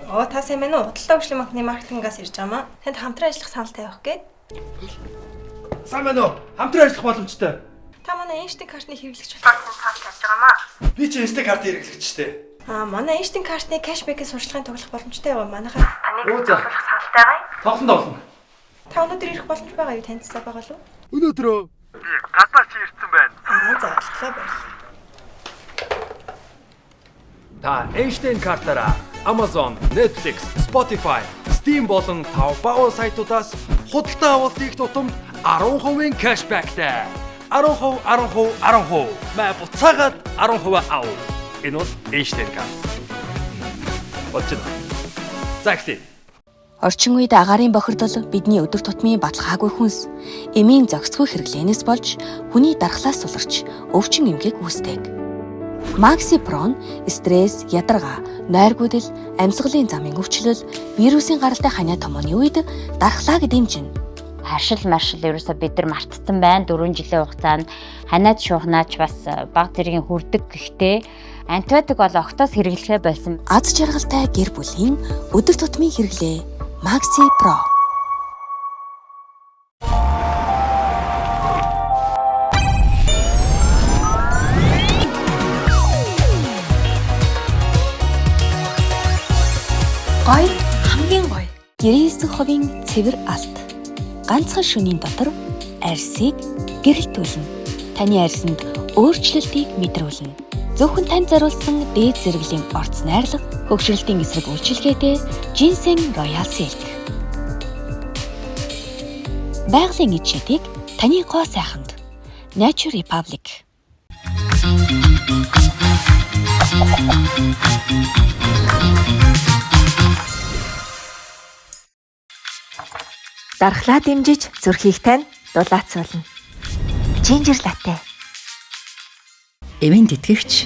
S9: Та сэмэнэ үү? Худалдаа хөгжлийн банкны маркетингаас ирж байгаа маа. Танд хамтран ажиллах санал тавих гээд.
S8: Сайн байна уу? Хамтран ажиллах боломжтой.
S9: Та манай Einstein картны хэрэглэгч болсон санал тавьж байгаа маа.
S8: Би ч Einstein карт хэрэглэгчтэй.
S9: Манай Einstein картны кэшбэкийн сурчлагын тоглох боломжтой байгаа манайхаа.
S8: Таныг тоглох саналтайгаа. Тоглоно.
S9: Та өнөөдөр ирэх боломж байгаа юу? Танилцсаа байгаа л уу?
S8: Өнөөдөр
S10: би гадаа чи ирсэн байна.
S9: За баярлалаа баярлалаа.
S11: Та Einstein картаараа Amazon, Netflix, Spotify, Steam болон Taobao сайтуудаас худалдаа авалтыг тутамд 10% кэшбэктэй. 10%. Мэ буцаагаад 10% ав. Энэ бол Einstein карт. Очно. Загтээ.
S1: Орчин үед агаарын бохирдол бидний өдөр тутмын баталгаагүй хүнс, эмийн зохицгүй хэрэглэнээс болж хүний дархлаас суларч өвчин эмгээг үүсдэг. Maxi Pro стресс, ядаргаа, нойргүйдэл, амьсгалын замын өвчлөл, вирусын гаралтай ханиа томооны үед дархлааг дэмжинэ.
S17: Харшил маршил ерөөсө бид нар мартсан байна. 4 жилийн хугацаанд ханиад шуухнаач бас бага зэргийн хүрдэг гэхдээ антибиотик бол октоос хэрэглэхээ болсон.
S1: Аз жаргалтай гэр бүлийн өдөр тутмын хэрэглээ Maxi Pro. Гой хамгийн гой. 99% цэвэр алт. ганцхан шөнийн дотор арьсыг гэрэлтүүлнэ. Таны арьсанд өөрчлөлтийг мэдрүүлнэ. Зөвхөн танд зориулсан дээд зэрэглэлийн орц найрлага, хөгшрөлтийн эсрэг үйлчилгээтэй Ginseng Royal Silk. Байгалийн эд шидийг таны гоо сайханд. Nature Republic.
S13: Дархлаа дэмжиж зүрхийг тань дулаацуулна. Ginger latte.
S6: Эвэн тэтгэгч.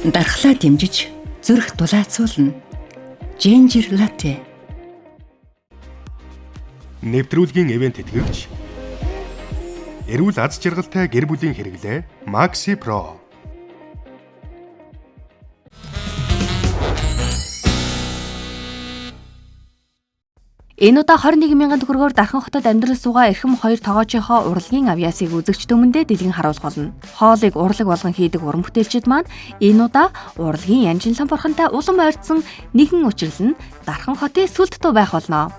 S6: Дархлаа дэмжиж зүрх дулаацуулна. Ginger latte.
S7: Нэвтрүүлгийн эвент тэтгэгч. Эрүүл аз жаргалтай гэр бүлийн хэрэглээ Maxi Pro.
S1: Энэ удаа 21,000 төгрөгөөр Дархан хотод амьдрал суугаа эрхэм 2 тоогоочийнхоо урлагийн авьяасыг үзэгч түмэндээ дэлгэн харуулах болно. Хоолыг урлаг болгон хийдэг уран бүтээлчид маань энэ удаа урлагийн янжинлан борхонтой улам ойртсон нэгэн учрал нь Дархан хотын сүлд туу байх болно.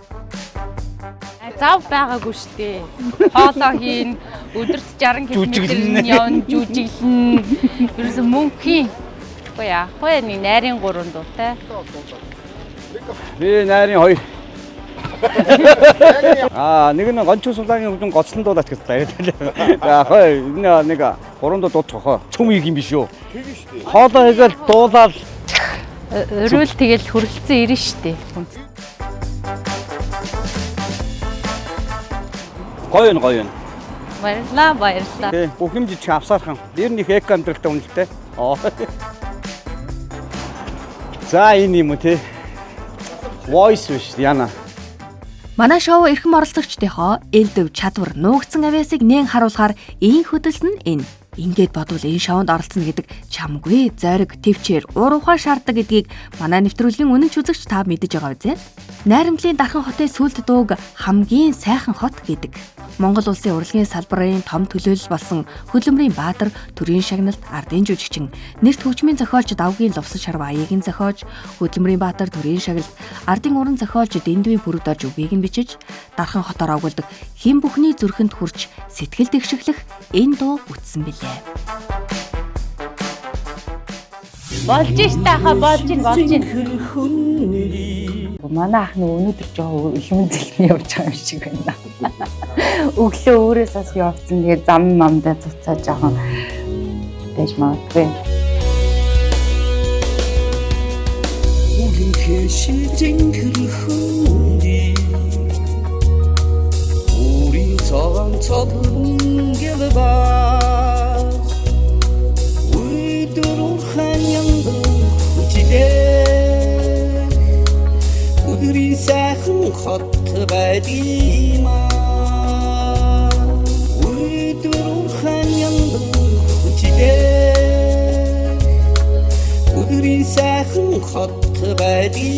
S5: Зав байгаагүй шүү дээ. Хоолоо хийн, өдөрт 60 км явна, жүжиглэн. Ерөөсөө мөнгө хийн. Үгүй яах вэ? Нэг найрын 3 дуутай.
S3: Би найрын 2. Нэг нь гончуу сулаагийн хөвдөн гоцлон дуулаач гэсэн яриад. За хой нэг 3 дуу дуудчихоо. Чүм их юм биш үү? Тэгэн шүү дээ. Хоолоо хийгээл дуулаад
S5: өрөөл тэгэл хөрөлцөн ирнэ шүү дээ.
S3: Гоё.
S5: Баярлалаа.
S3: Тэг бүх юм жиж авсаархан. Дэр нэг эко амтралтай үнэлтэй. За энэ юм уу те. Voice биш яна.
S1: Манай шоу эрхэм оролцогчдынхоо элдв чадвар нуугдсан авьяасыг нээн харуулахаар ийн хөдөлсөн энэ. Ингээд бодвол энэ шоунд оролцно гэдэг чамгүй, зориг, төвчээр, уур ухаан шаарддаг гэдгийг манай нэвтрүүлгийн үнэнч үзэгч та мэдэж байгаа үзье. Найрамдлын Дархан хотын сүлд дууг хамгийн сайхан хот гэдэг. Монгол улсын урлагийн салбарын том төлөөлөл болсон Хөдөлмөрийн Баатар төрийн шагналт ардын жүжигчин, нэрт хөгжмийн зохиолч Давгийн Лувсан Шарва аягийн зохиож, Хөдөлмөрийн Баатар төрийн шагналт ардын уран зохиолч Дэндвийн Бүрэгдэж үгийг нь бичиж, Дархан хотоор огуулдаг хэн бүхний зүрхэнд хүрч сэтгэл тэгшиглэх энэ дуу үтсэн билээ.
S5: Болж штаха болж ин. Манай ах нэг өнөөдөр жоо илмэн зэлний явж байгаа юм шиг байна. Өглөө өөрөөс бас явцсан. Тэгээ зам мамдаа цуцаа жоохон байж магадгүй.
S18: 우리 서방처럼 gel봐 우리들은 한양도 지대 우리 사은 겉바디마 우리들은 한양도 지대 우리 사은 겉바디마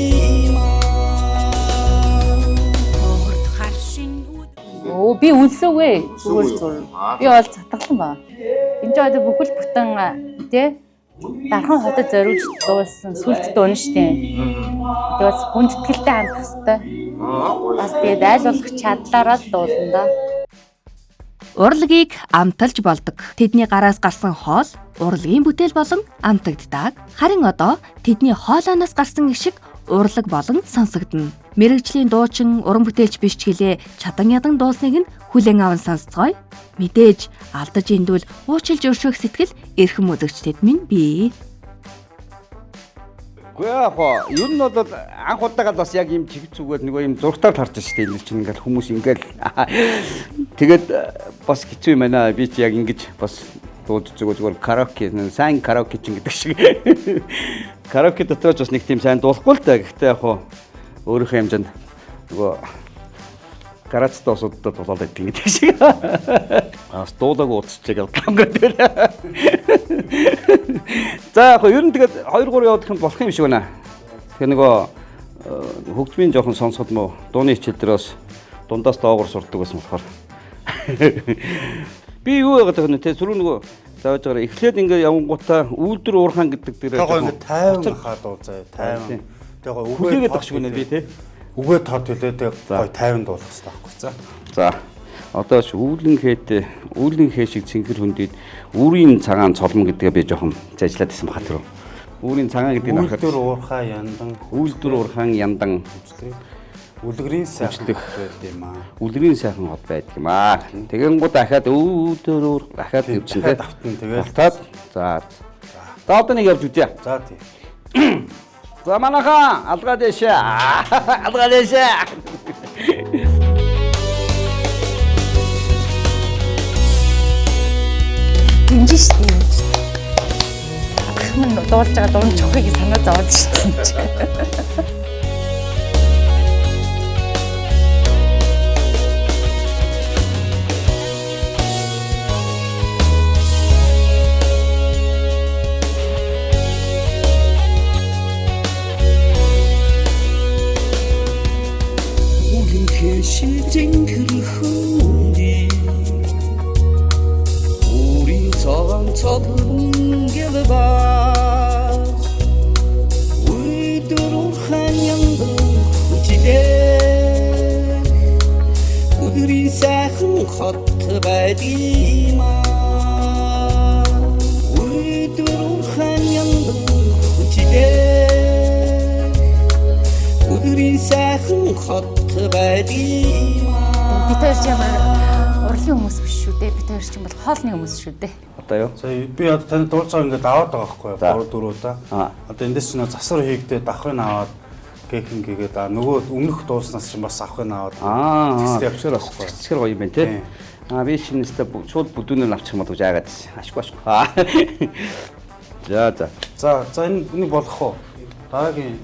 S5: Би үлсэвгүй. Зүгээр зүгээр. Би бол цатгалсан ба. Энд жоод бүхэл бүтэн тий Дархан хотод зориулж дуулсан сүлд дуун штэ. Тэгээс хүндэтгэлтэй хандах хэвээр. Бас тэгээд айл болох чадлаараа дуулна да.
S1: Урлагийг амталж болдог. Тэдний гараас гарсан хоол урлагийн бүтээл болон амтагддаг. Харин одоо тэдний хоолоноос гарсан ишиг урлаг болон сонсогдно. Мэргэжлийн дуучин, уран бүтээлч биш ч гэлээ чадан ядан дуусныг нь хүлээн аван сонсцгоё. Мэдээж алдаж эндвэл уучилж өршөөх сэтгэл эрхэм үзэгчдэд минь бий.
S3: Гэхдээ яг юу нь бол анх удаага бас яг юм чиг зүгээд нөгөө юм зургатаар харж штэ энэ чинь ингээл хүмүүс ингээл тэгээд бас хэцүү юм байна. Би чи яг ингэж бас дууд зүгээр караоке сайн караоке чинь гэдэг шиг караоке дотор ч бас нэг тийм сайн дуулахгүй л та. Гэхдээ яг өөрийнхөө хэмжээнд нөгөө гарацтай усуудад дуулаад байдаг гэдэг шиг. Аас дуулаг ууцчих явдлаа гэдэг. За яг ер нь тэгээд 2-3 явах юм болох юм шиг байна. Тэгэхээр нөгөө хөгжмийн жоохон сонсоход мó дууны хичээл дээр бас дундаас доогоор сурдаг байсан болохоор. Би юу яагаад гэвэл тэ түрүү нөгөө зааж байгаа эхлээд ингээ явангуудаа үйлдвэр уурхаан гэдэг дээр
S4: тайван хаа дуу заяа тайван.
S3: Тэгээ үхлээгээд багш гүнэ би те.
S14: Үгээ тод хэлээд гой 50 дуулах хэрэгтэй байхгүй.
S3: За. Одоо ч үүлэн хээ шиг цэнхэр хүндийд үүрийн цагаан цолмон гэдгээ би жоохон зажлаад исэн баха тэр. Үүрийн цагаан гэдэг нь
S14: Үйлдвэр уурхаа яндан.
S3: Үйлдвэр уурхаан яндан.
S14: Үлгэрийн сайхан байд юм аа.
S3: Үлгэрийн сайхан хот байдаг юм аа. Тэгэнгүүт дахиад өвдөр дахиад өвчнөд
S14: давтан тэгээд
S3: тавтаад за одоо нэг явж үзье.
S14: За тий.
S3: За манаха алгаа дэшээ. Алгаа дэшээ.
S5: Гинж штий. Ахмад дуулж байгаа дуун чухыг санаа зовоод штий.
S18: Şirinhürhündi Urin çağan çadın gelba Uydururhan yandım ucide Urin sahın hattı badima Uydururhan yandım ucide Urin sahın hattı
S5: Бид хоёр ч ямар урлын хүмүүс биш шүү дээ. Бид хоёр ч юм бол хоолны хүмүүс шүү дээ.
S3: Одоо юу?
S14: За би одоо танд дуулж байгаа ингээд аваад байгаа байхгүй юу? 3 4 удаа. Одоо эндээс ч нөө засвар хийгдээ давхрын аваад гэхин гээд нөгөө өмнөх дууснаас ч бас авахын аваад
S3: тэстэй явчихсан байхгүй. Тэсгэр гоё юм байна те. Би шинэстэй шууд бүдүүнээр авчих юм бол жаагаад ашгүй. За
S14: энэ болох уу? Дараагийн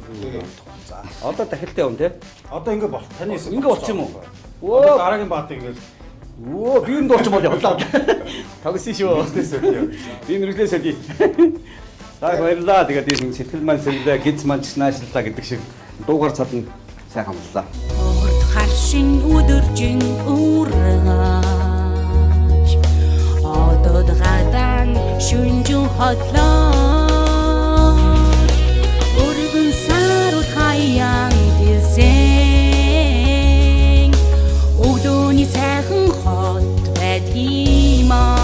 S3: одоо дахилтаа юм те.
S14: Одоо ингэ бол таны
S3: ингэ болчих юм уу?
S14: Оо дараагийн баат ингэ.
S3: Оо би энэ дуулчих бол явлаа. Тогсон шүү. Би нүрэлээс өдий. Баярлалаа. Тэгээд энэ сэтгэл маань сэлдэ гиз маань чнаашлаа гэдэг шиг дуугар цадна сайхан боллоо.
S18: Орд харшин өдөржин уургаач одод гадан шүнжин хотлоо өргөн сарууд хаяан дэлсэн өдөөний сайхан хот байдгиймаа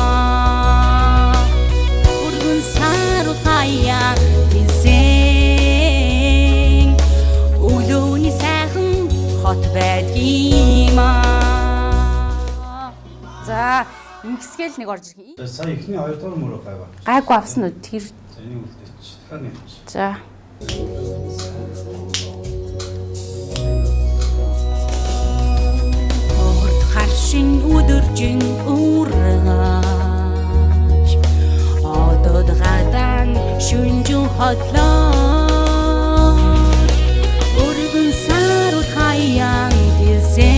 S18: өргөн сарууд хаяан дэлсэн өдөөний сайхан хот байдгиймаа.
S5: За ингэсгээл нэг орж ирэх.
S14: Сая ихний 2 дахь мөрөө гайваа.
S5: Гайгүй авсан уу тэр.
S14: Энийг үлдээч. Дахиад нэг.
S5: За.
S18: Орд харшин өдөржин уургаач одод гадан шүнжин хотлоо өргөн сарууд хаяан дэлсэн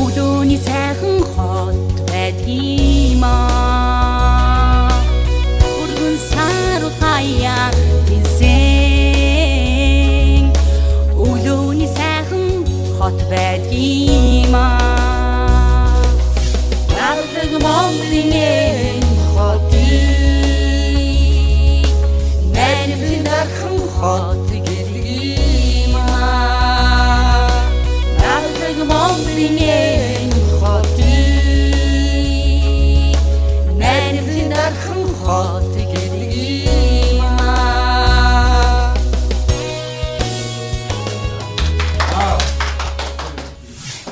S18: өдөөний сайхан хот байдгиймаа өргөн сарууд хаяан дэлсэн өдөөний сайхан хот байдгиймаа Надлаг Монголын хотыг Нэрвэн дархан хот гэдгиймаа Надлаг Монголын хотыг Нэрвэн дархан хот гэдгиймаа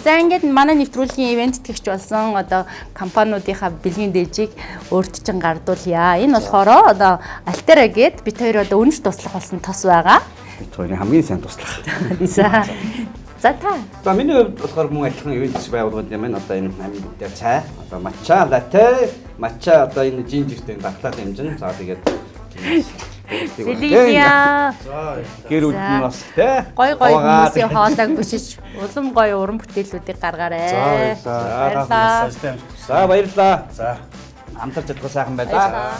S5: За ингээд манай нэвтрүүлгийн ивент тэтгэгч болсон одоо компаниудынхаа бэлгийн дээжийг өөрт чинь гардуулъя. Энэ болохоор одоо Altera гээд бид хоёр одоо үнэш туслах болсон тос байгаа.
S3: Бид хоёрын хамгийн сайн туслах.
S5: За. За та.
S3: За миний хувьд болохоор мөн адилхан ивент байгууллагууд юм байна. Одоо энэ амин дээр цай, одоо матча, латте, матча одоо энэ жинжиртэй дархлаад хэмжин. За тэгээд
S5: Сэлия.
S3: Гэр бүлнээс те.
S5: Гой хүмүүсийн хоолойг бишиж улам гоё уран бүтээлүүдийг гаргаарай.
S3: За баярлалаа. За хамтарч чадах сайхан байлаа.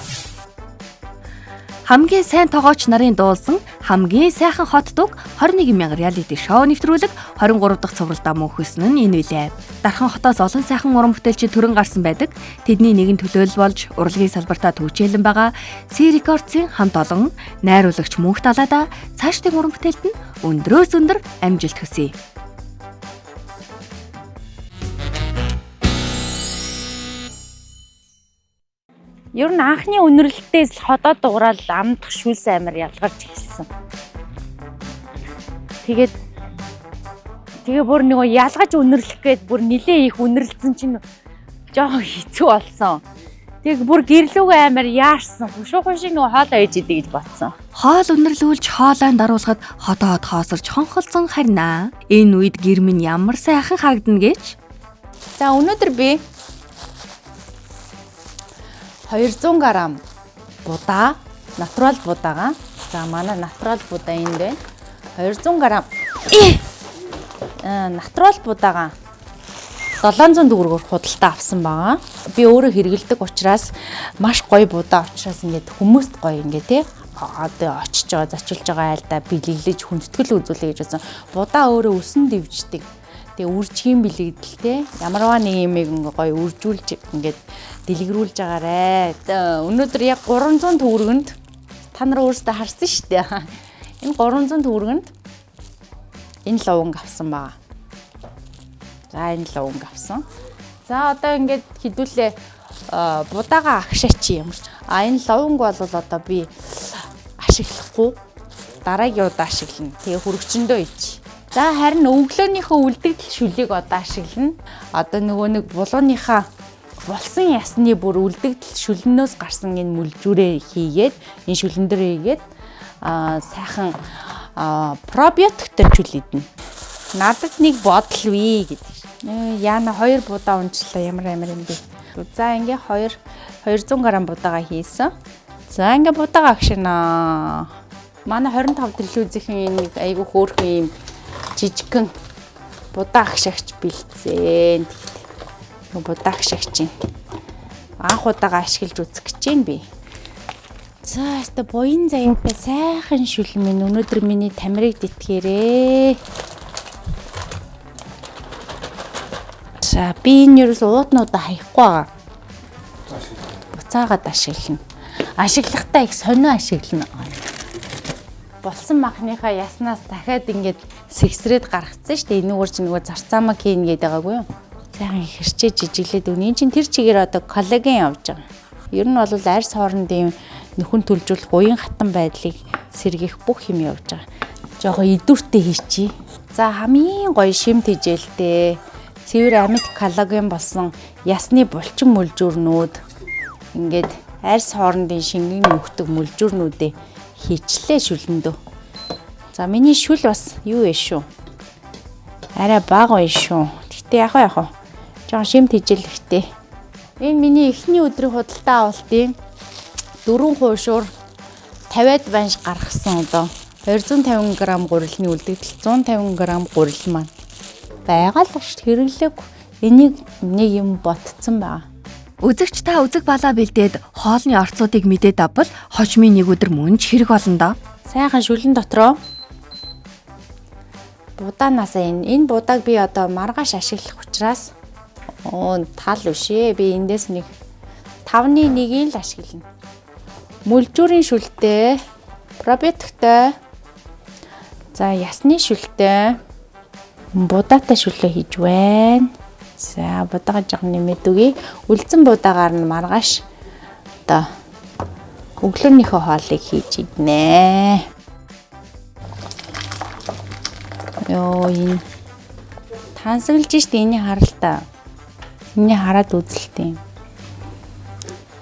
S1: Хамгийн сайн тоглогч нарын дуулсан хамгийн сайхан хотдог 21,000 реалити шоу нэвтрүүлэг 23 дахь цувралдаа мөнхөсөн нь энэ үлээ. Дархан хотоос олон сайхан уран бүтээлчид төрөн гарсан байдаг. Тэдний нэгэн төлөөлөл болж урлагийн салбартаа төвчээлэн байгаа C-Records-ийн хамт олон найруулагч Мөнх Далаада цаашдын уран бүтээлд нь өндрөөс өндөр амжилт хүсье.
S5: Ер нь анхны үнэрлэлтээс л ходоод дуурал амдах шүлс амир ялгарч эхэлсэн. Тэгээ бүр нэг ялгаж үнэрлэх гээд бүр нилээ их үнэрлэлсэн чинь жоохон хэцүү болсон. Тэг бүр гэрлүүгээ амир яарсан. Хушуухшиг нэг хоолоо ээж идэв гэж бодсон.
S1: Хоол үнэрлүүлж хоолойнд аруулахад хотоод хоосорч хонхолцсон харина. Энэ үед гэр минь ямар сайхан харагдана гэж.
S5: За өнөөдөр би 200 г будаа, натурал будаагаа. За манай натурал будаа энд байна. 200 г натурал будаагаа 700 төгрөгөөр худалдаа авсан байгаа. Би өөрөө хэрэгэлдэг учраас маш гоё будаа учраас ингээд хүмүүст гоё ингээд тий одоо очиж байгаа зочилж байгаа айлдаа бэлэглэж хүндэтгэл үзүүлэе гэж бодсон. Будаа өөрөө өсөн дэвждэг. Тэгээ үржихийн бэлэгдэлтэй ямарваа нэг юм гоё үржүүлж ингээд дэлгэрүүлж байгаарэ. Өнөөдөр яг 300 төгрөгөнд та нар өөрсдөө харсан шүү дээ. Энэ 300 төгрөгөнд энэ ловонг авсан байгаа. За энэ ловонг авсан. За одоо ингээд хідүүлээ будаага агшаач юм. Энэ ловонг бол одоо би ашиглахгүй дараагийн удаа ашиглана. Тэгээ хөрөгчөндөө ич. За харин өглөөнийхөө үлдэгдэл шүлийг одоо ашиглана. Одоо нөгөө нэг булууныхаа болсон ясны бүр үлдэгдэл шүлнөөс гарсан энэ мүлжүүрээ хийгээд энэ шүлэн дээр хийгээд сайхан пробиотиктэй шүл идэнэ. Надад нэг бодол вий гэдэг. Яна 2 будаа унчлаа ямар юм бэ? За ингээ 200 г будаагаа хийсэн. За ингээ будаагаа агшина. Манай 25 телевизийн нэг айгүй хөөрхөн юм жижигхэн будаа агшаагч бэлдсэн. Будаа агшаагч юм. Анх удаага ашиглаж үзэх гэж байна би. За өстө буян заяатай сайхан шүл минь өнөөдөр миний тамирыг дитгээрээ. За би энэ ерөөс уутнуудаа хаяхгүй байгаа. Буцаагаад ашиглана. Ашиглахдаа их сонио ашиглана. Болсон махныхаа яснаас дахиад ингээд сэгсрээд гаргацсан шүү дээ. Энэгээр чи нөгөө зарцаамаг хийн гээд байгаагүй юу? Сайхан их хэрчээ жижиглээд өгнө. Энд чинь тэр чигээр одоо коллаген явж байгаа. Ер нь бол арьс хоорондын нөхөн төлжүүлэх уян хатан байдлыг сэргийх бүх юм явж байгаа. Жохоо идүүртэй хийчи. За хамгийн гоё шим тижээлтэй цэвэр амьд коллаген болсон ясны булчин мүлжүүрнүүд ингээд арьс хоорондын шингэн нөхдөг мүлжүүрнүүдээ хийчлээ шүлэндөө. За миний шүл бас юу вэ шүү? Арай бага байна шүү. Гэтэ яг жоохон шимт хижээлэхтэй. Энэ миний эхний өдрийн худалдаа авалтын 4 хуушуур 50-ад банш гаргасан одоо 250 г гурилны үлдэгдэл 150 г гурил маань байгаа л шүү хэрэглээг. Энийг нэг юм ботцсон байгаа.
S1: Үзэгч та үзэг балаа бэлдээд хоолны орцуудыг мэдээд авбал хожмын нэг өдөр мөнж хэрэг болно доо.
S5: Сайхан шүлэн дотроо будаанаас энэ будааг би одоо маргааш ашиглах учраас тал биш ээ. Би эндээс нэг 5-ны 1-ийг л ашиглана. Мүлжүүрийн шүлтэй, пробиотиктэй, за ясны шүлтэй, будаатай шүлээ хийж байна. За будаага жоо нэмээд үгүй. Үлдсэн будаагаар нь маргааш одоо өглөөнийхөө хоолыг хийж иднэ. Йоо энэ тансаглаж штэ энийг харалтаа. Энийг хараад үзэлтэй.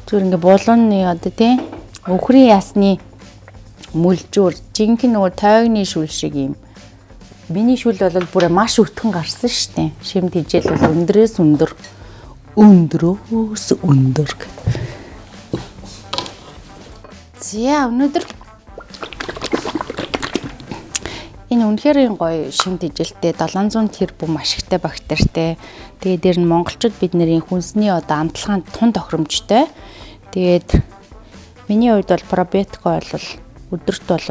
S5: Зүр ингээ булууны одоо тий өхрийн ясны мүлжүүр жинхэнэ нөгөө тойгны шүл шиг юм. Миний шүл бол бүр маш өтгөн гарсан штэ. Шим тижэл бол өндрөөс өндөр. Өндрөөс өндөр. За өнөөдөр энэ үнэхээр гоё шим тижэлтэй 700 тэрбум ашигтай бактеритэй. Тэгээд дээр нь монголчууд бидний хүнсний одоо амтлагаанд тун тохиромжтой. Тэгээд Миний хувьд бол пробиотик бол өдөрт бол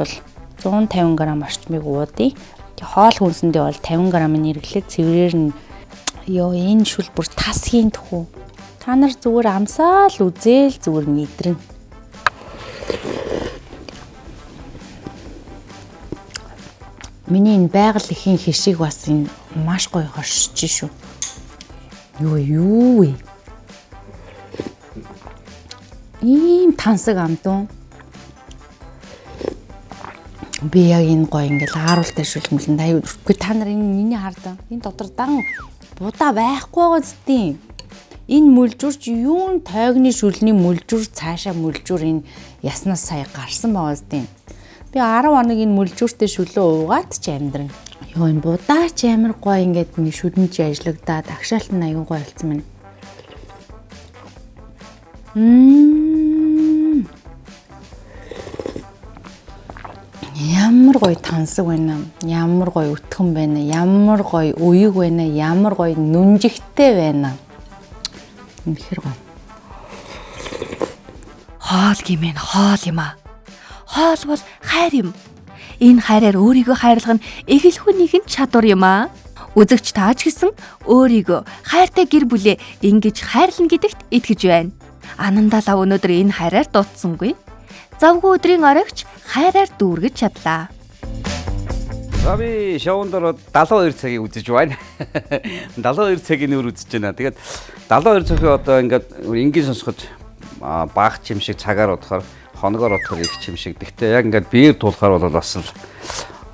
S5: 150 г орчмыг уудъя. Хоол хүнсэндээ бол 50 г-ын хэрэглээд цэврээр нь энэ шүл бүр тас хийн тхүү. Та нар зүгээр амсаал үзээл зүгээр мэдрэн. Миний энэ байгаль ихийн хишиг бас энэ маш гоё хоршиж шүү. Юу вэ? Ийм тансаг амдун. Би яг энэ гоё ингээл ааруултай шүлмэлэн аюу. Үгүй та нар энэ хардаа. Энэ дотор дан будаа байхгүй байгаа зү. Энэ мүлжүрч юун тойгны шүлний мүлжүр цаашаа мүлжүр энэ яснаас сая гарсан байгаа зү. Би 10 хоног энэ мүлжүртэй шүлөө уугаад ч амьдрна. Йоо энэ будаа ч амар гоё ингээд нэг шүдэн чи ажиллагдаад агшаалт нь аюу гоё болсон байна. Ямар гоё тансаг байна. Ямар гоё өтгөн байна. Ямар гоё уяг байна. Ямар гоё нүнжигтэй байна. Үнэхээр гоё.
S1: Хоол гэмээр хоол юм аа. Хоол бол хайр юм. Энэ хайраар өөрийгөө хайрлах нь эгэл хүнийх нь чадвар юм аа. Үзэгч тааж гисэн өөрийгөө хайртай гэр бүлээ ингэж хайрлна гэдэгт итгэж байна. Анандалаа өнөөдөр энэ хайраар дутсангүй. Завгүй өдрийн оройгч хайраар дүүргэж чадлаа.
S3: Би шоундор 72 цагийг үзэж байна. 72 цагийн нөр үзэж байна. Тэгээд 72 цагийн одоо ингээд энгийн сонсоход баах юм шиг цагаар бодохоор хоногоор бодохоор их юм шиг. Гэхдээ яг ингээд биеэр туулахаар бол бас л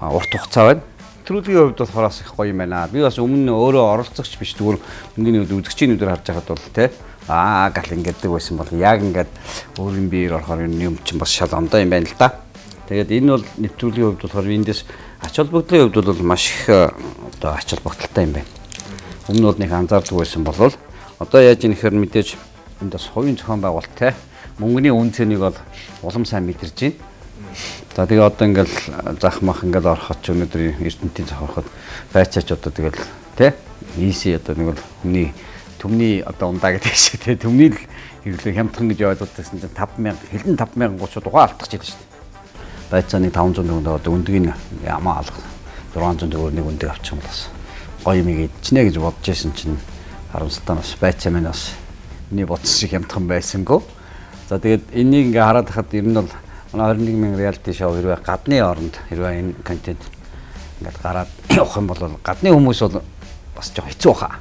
S3: урт хугацаа байна. Нэвтрүүлгийн хувьд болохоор их гоё юм байна. Би бас өмнө өөрөө оролцогч биш зүгээр энгийн үзэгчийн нүдээр харж байхад бол те гал ингэдэг байсан бол яг ингээд өөрийн биеэр орохоор юм чинь бас шал ондоо юм байна л да. Тэгээд энэ бол нэвтрүүлгийн хувьд болохоор эндээс ач холбогдлын хувьд бол маш их одоо ач холбогдолтой юм байна. Өмнө бол нэг анзаардаг байсан бол одоо яаж юм гэхээр мэдээж энд бас хувийн зохион байгуулалт те мөнгөний үн цэнийг бол улам сайн мэдэрж байна. За тэгээ одоо ингээл зах мах ингээл ороход ч өнөөдөр эрдэнтийн зохиоход байцаач одоо тэгэл те ийсээ одоо нэг бол хүний төмний одоо ундаа гэдэг шиг те төмний л хэвлээ хямдхан гэж ойлгоод байсан чинь 5000 хилэн 5030 дугаа алдчихж байсан шүү дээ. Байцааны 500 төгрөг одоо өндгийг ямаа алга 600 төгрөг нэг өндөг авчих юм бол бас гоё юм ийдчихнэ гэж бодож байсан чинь харамсалтай бас байцаа маань бас миний бодсон шиг хямдхан байсангүй. За тэгээд энийг ингээ хараад хахад ер нь бол манай 21000 реалити шоу хэрвээ гадны оронд хэрвээ энэ контент ингээд гараад явах юм бол гадны хүмүүс бол бас жоо хэцүү хаа.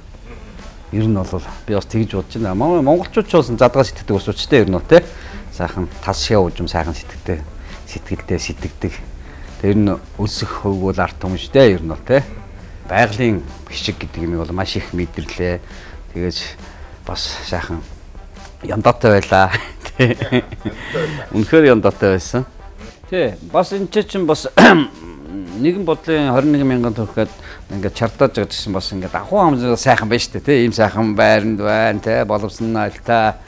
S3: Ер нь бол би бас тэгж бодож байна. Монголчууд ч бас задгаа сэтгэдэг ус учраас ер нь бол тий сайхан тас шиа ужим сайхан сэтгэлдээ сэтгэдэг. Тэр нь өсөх хөв бол арт юм шүү дээ ер нь бол тий. Байгалийн хишиг гэдэг юм бол маш их мэдэрлээ. Тэгээж бас сайхан яндаатай байлаа. Үнэхээр яндаатай байсан. Тий, бас энэ чинь бас нэгэн бодлын 21000 төгрөгөд ингээд чартаж байгаа гэсэн бас ингээд ахуй хамжаа сайхан байна шүү дээ. Тий, ийм сайхан байранд байна, тий, боловсон айлтай.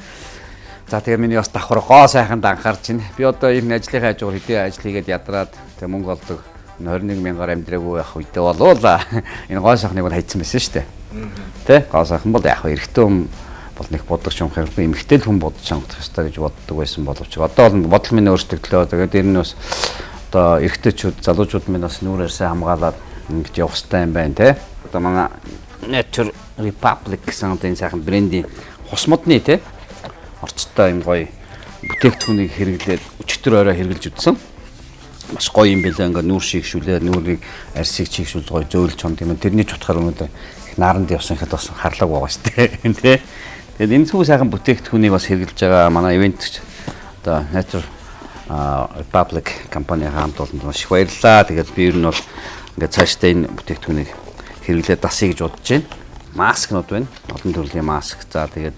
S3: За тэгээ миний бас давхар гоо сайхан данхаарч байна. Би одоо ийм ажлынхаа хажуугаар хэдийн ажил хийгээд ядраад тий мөнгө олдог 21000-аар амьдраагүй явах үедээ болоо энэ гоо сайхныг бол хайцсан байсан шүү дээ. Тий, гоо сайхан бол яг эрэгтэй хүн бол нэг бодогч юм хэрэг эмэгтэй хүн бодож сонгох ёстой гэж боддог байсан боловч одоо бол бодол минь өөрчлөгдлөө. Тэгээд энэ нь бас одоо эрэгтэйчүүд залуучууд минь бас нүрээсээ хамгаалаад ингэж явах хэрэгтэй юм байна те. Одоо манай Nature Republic гэсэн энэ сайхан брендийн хус модны те орцтой юм гоё бүтээгдэхүүнийг хэрэглээд өчтөр орой хэрэглэж үзсэн. Маш гоё юм байлаа. Ингээ нүүр шигшүүлээ, нүрийг арсыг чигшүүл гоё зөөлж чонд юм. Тэрний чутгаар өнөөдөр их наранд явсан гэхэд бас харлаг байгаа шүү дээ те. Тэгээд энэ сүү сайхан бүтээгдэхүүнийг бас хэрэглэж байгаа манай ивент одоо Nature Republic компани хамт олон маш их баярлалаа. Тэгээд би ер нь бол ингээд цаашдаа энэ бүтээгдэхүүнийг хэрэглээд дасъя гэж бодож байна. Маскнууд байна. Олон төрлийн маск. За тэгээд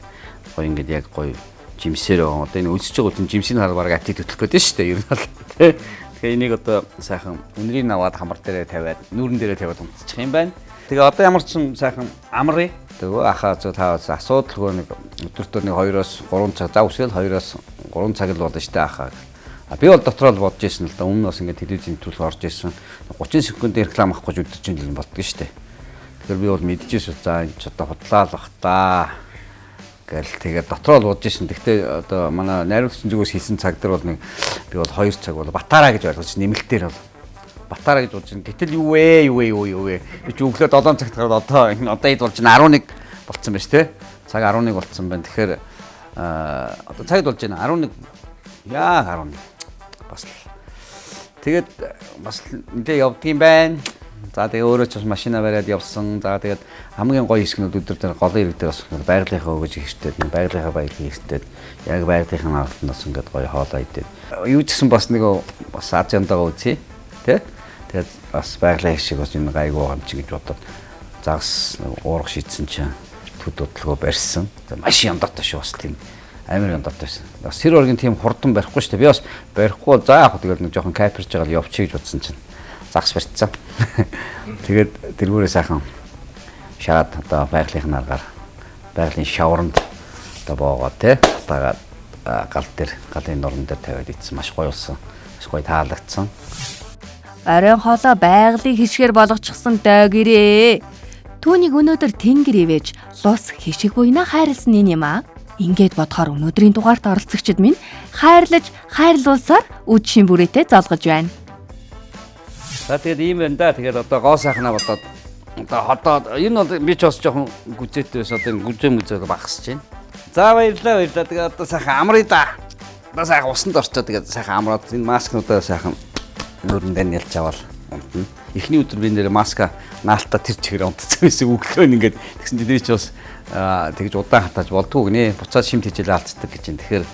S3: гоё ингээд яг гоё жимсээр байгаа. Одоо энэ өсөж байгаа үн жимсийн хар бараг атид хөтлөх гэдэг шүү дээ. Ер нь бол тий. Тэгэхээр энийг одоо сайхан үнэрийг аваад хамар дээрээ тавиад нүүрэн дээрээ тавиад унтчих юм байна. Тэгээ одоо ямар ч сайхан амрыг тэгээ ахаа та асуудалгүй нэг өдөртөө нэг 2-оос 3 цаг за үсгээл 2-оос 3 цаг л болно шүү дээ ахаа. Би бол дотроо л бодож ирсэн л да. Өмнө бас ингээд телевизийн нэвтрүүлэг орж ирсэн. 30 секундын реклам авах гэж өдөрч юм боддог шүү дээ. Тэгэхээр би бол мэдчихсэн за энэ ч одоо худлаа л бах та Гэл тэгээд дотроо л уудаж шин. Гэхдээ одоо манай найруулагчийн зүгээс хийсэн цаг дээр бол нэг би бол 2 цаг бол Батараа гэж ойлгож нэмэлтээр бол Батараа гэж уудаж. Гэтэл юу вэ? Би ч өглөө 7 цагт гараад одоо хэд болж байна 11 болцсон байна шүү те. Цаг 11 болцсон байна. Тэгэхээр одоо цагт болж байна 11 яа 11 бас тэгээд бас нэлээ явдгийм байна. За тэгээ өөрөө ч бас машина бариад явсан. За тэгээд хамгийн гоё хэсгнүүд өдөр дээр голын ирэг дээр бас байгалийнхаа өгөж ихтэй, байгалийнхаа баярын ихтэй, яг байгалийнхаа наалтнаас ингээд гоё хоолоо идээд. Юу ч гэсэн бас нэг бас ажендагаа үзье. Тэ? Тэгээд бас байгалийн шиг бас энэ гайгүй байгаа юм чи гэж бодоод загас уурах шийдсэн чинь төд бодлогоо барьсан. Маш яндартай шүү бас тийм амар яндартай байсан. Бас сэр оргийн тийм хурдан барихгүй шүү дээ. Би бас барихгүй за яг тэгээд нэг жоохон кайперж байгаа л явчих гэж бодсон чинь загас барьцсан. Тэгээд тэргүүрээ сайхан шаад одоо байгалийн аргаар байгалийн шавранд одоо боогоо те тагаад гал дээр галын нуран дээр тавиад ийдсэн маш гоё болсон. Маш гоё таалагдсан.
S1: Оройн хоолой байгалийн хишгээр болгочихсон доо гэрээ. Түүнийг өнөөдөр тэнгэр ивэж лус хишиг буйна хайрлсан юм аа. Ингээд бодохоор өнөөдрийн дугаарт оролцогчид минь хайрлаж хайрлуулсаар үдшийн бүрээтэй залгаж байна.
S3: За тэгээд ийм байна да. Тэгээд одоо гоо сайхнаа бодоод одоо ходоод энэ бол би ч бас жоохон гүзээтэй байсан. Одоо гүзээ багасж байна. За баярлалаа. Тэгээд одоо сайхан амрыг да. Одоо сайхан усанд орчоо тэгээд сайхан амраад энэ маскнуудаа сайхан нүүрэндээ нялж аваад унтна. Эхний өдөр би нэр маска наалтаа тэр чигээр унтцсан байсан өглөө ингээд тэгсэн чинь тэр ч бас тэгж удаан хатааж болдгоо гинэ. Буцаад шимт хичээл алдцдаг гэж юм. Тэгэхээр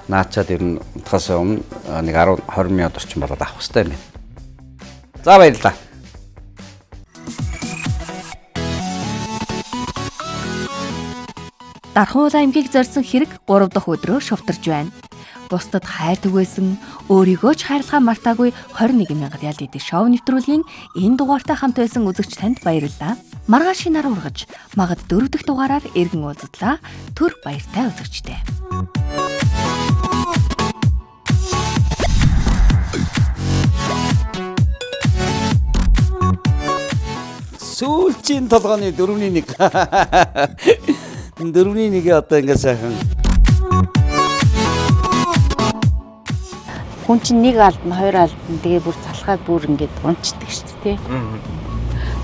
S3: наачаад ер нь унтахаас өмнө нэг 10-20 минут орчим болоод авах хэрэгтэй юм байна. За баярлалаа.
S1: Дархуулаа эмхийг зорьсон хэрэг 3 дахь өдрөө шувтарж байна. Бусдад хайрдаг байсан, өөрийгөө ч хайрлахаа мартаагүй 21,000 реал эдэх шоу нэвтрүүлгийн энэ дугаартай хамт байсан үзэгч танд баярлалаа. Маргааш шинээр ургаж, магад 4 дахь дугаараар эргэн уулзлаа. Түр баяртай үзэгчтэй.
S3: Сүүлчийн толгойн 4-1. 4-1 одоо ингэ сайхан.
S17: Хүн чинь нэг алдна, хоёр алдна тэгээ бүр залхаад бүр ингээд унцдаг шүү дээ.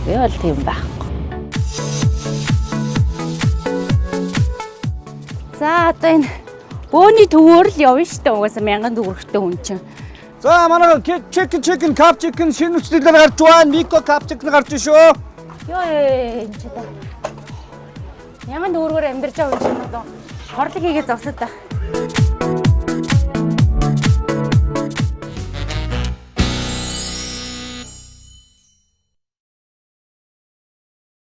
S17: Би бол тийм байхгүй. За одоо энэ бөөний төвөөр л явна шүү дээ. Угаасаа 1000 төгрөгтэй хүн чинь.
S3: За манай chicken cup chicken шинэ үстэйлээр гарч байна. Мико cup chicken гарч шүү.
S17: Йоо энэ ч даа. 1000 төгрөгөөр амьдарч байгаа юм шиг одоо хорлог хийгээд зовсод та.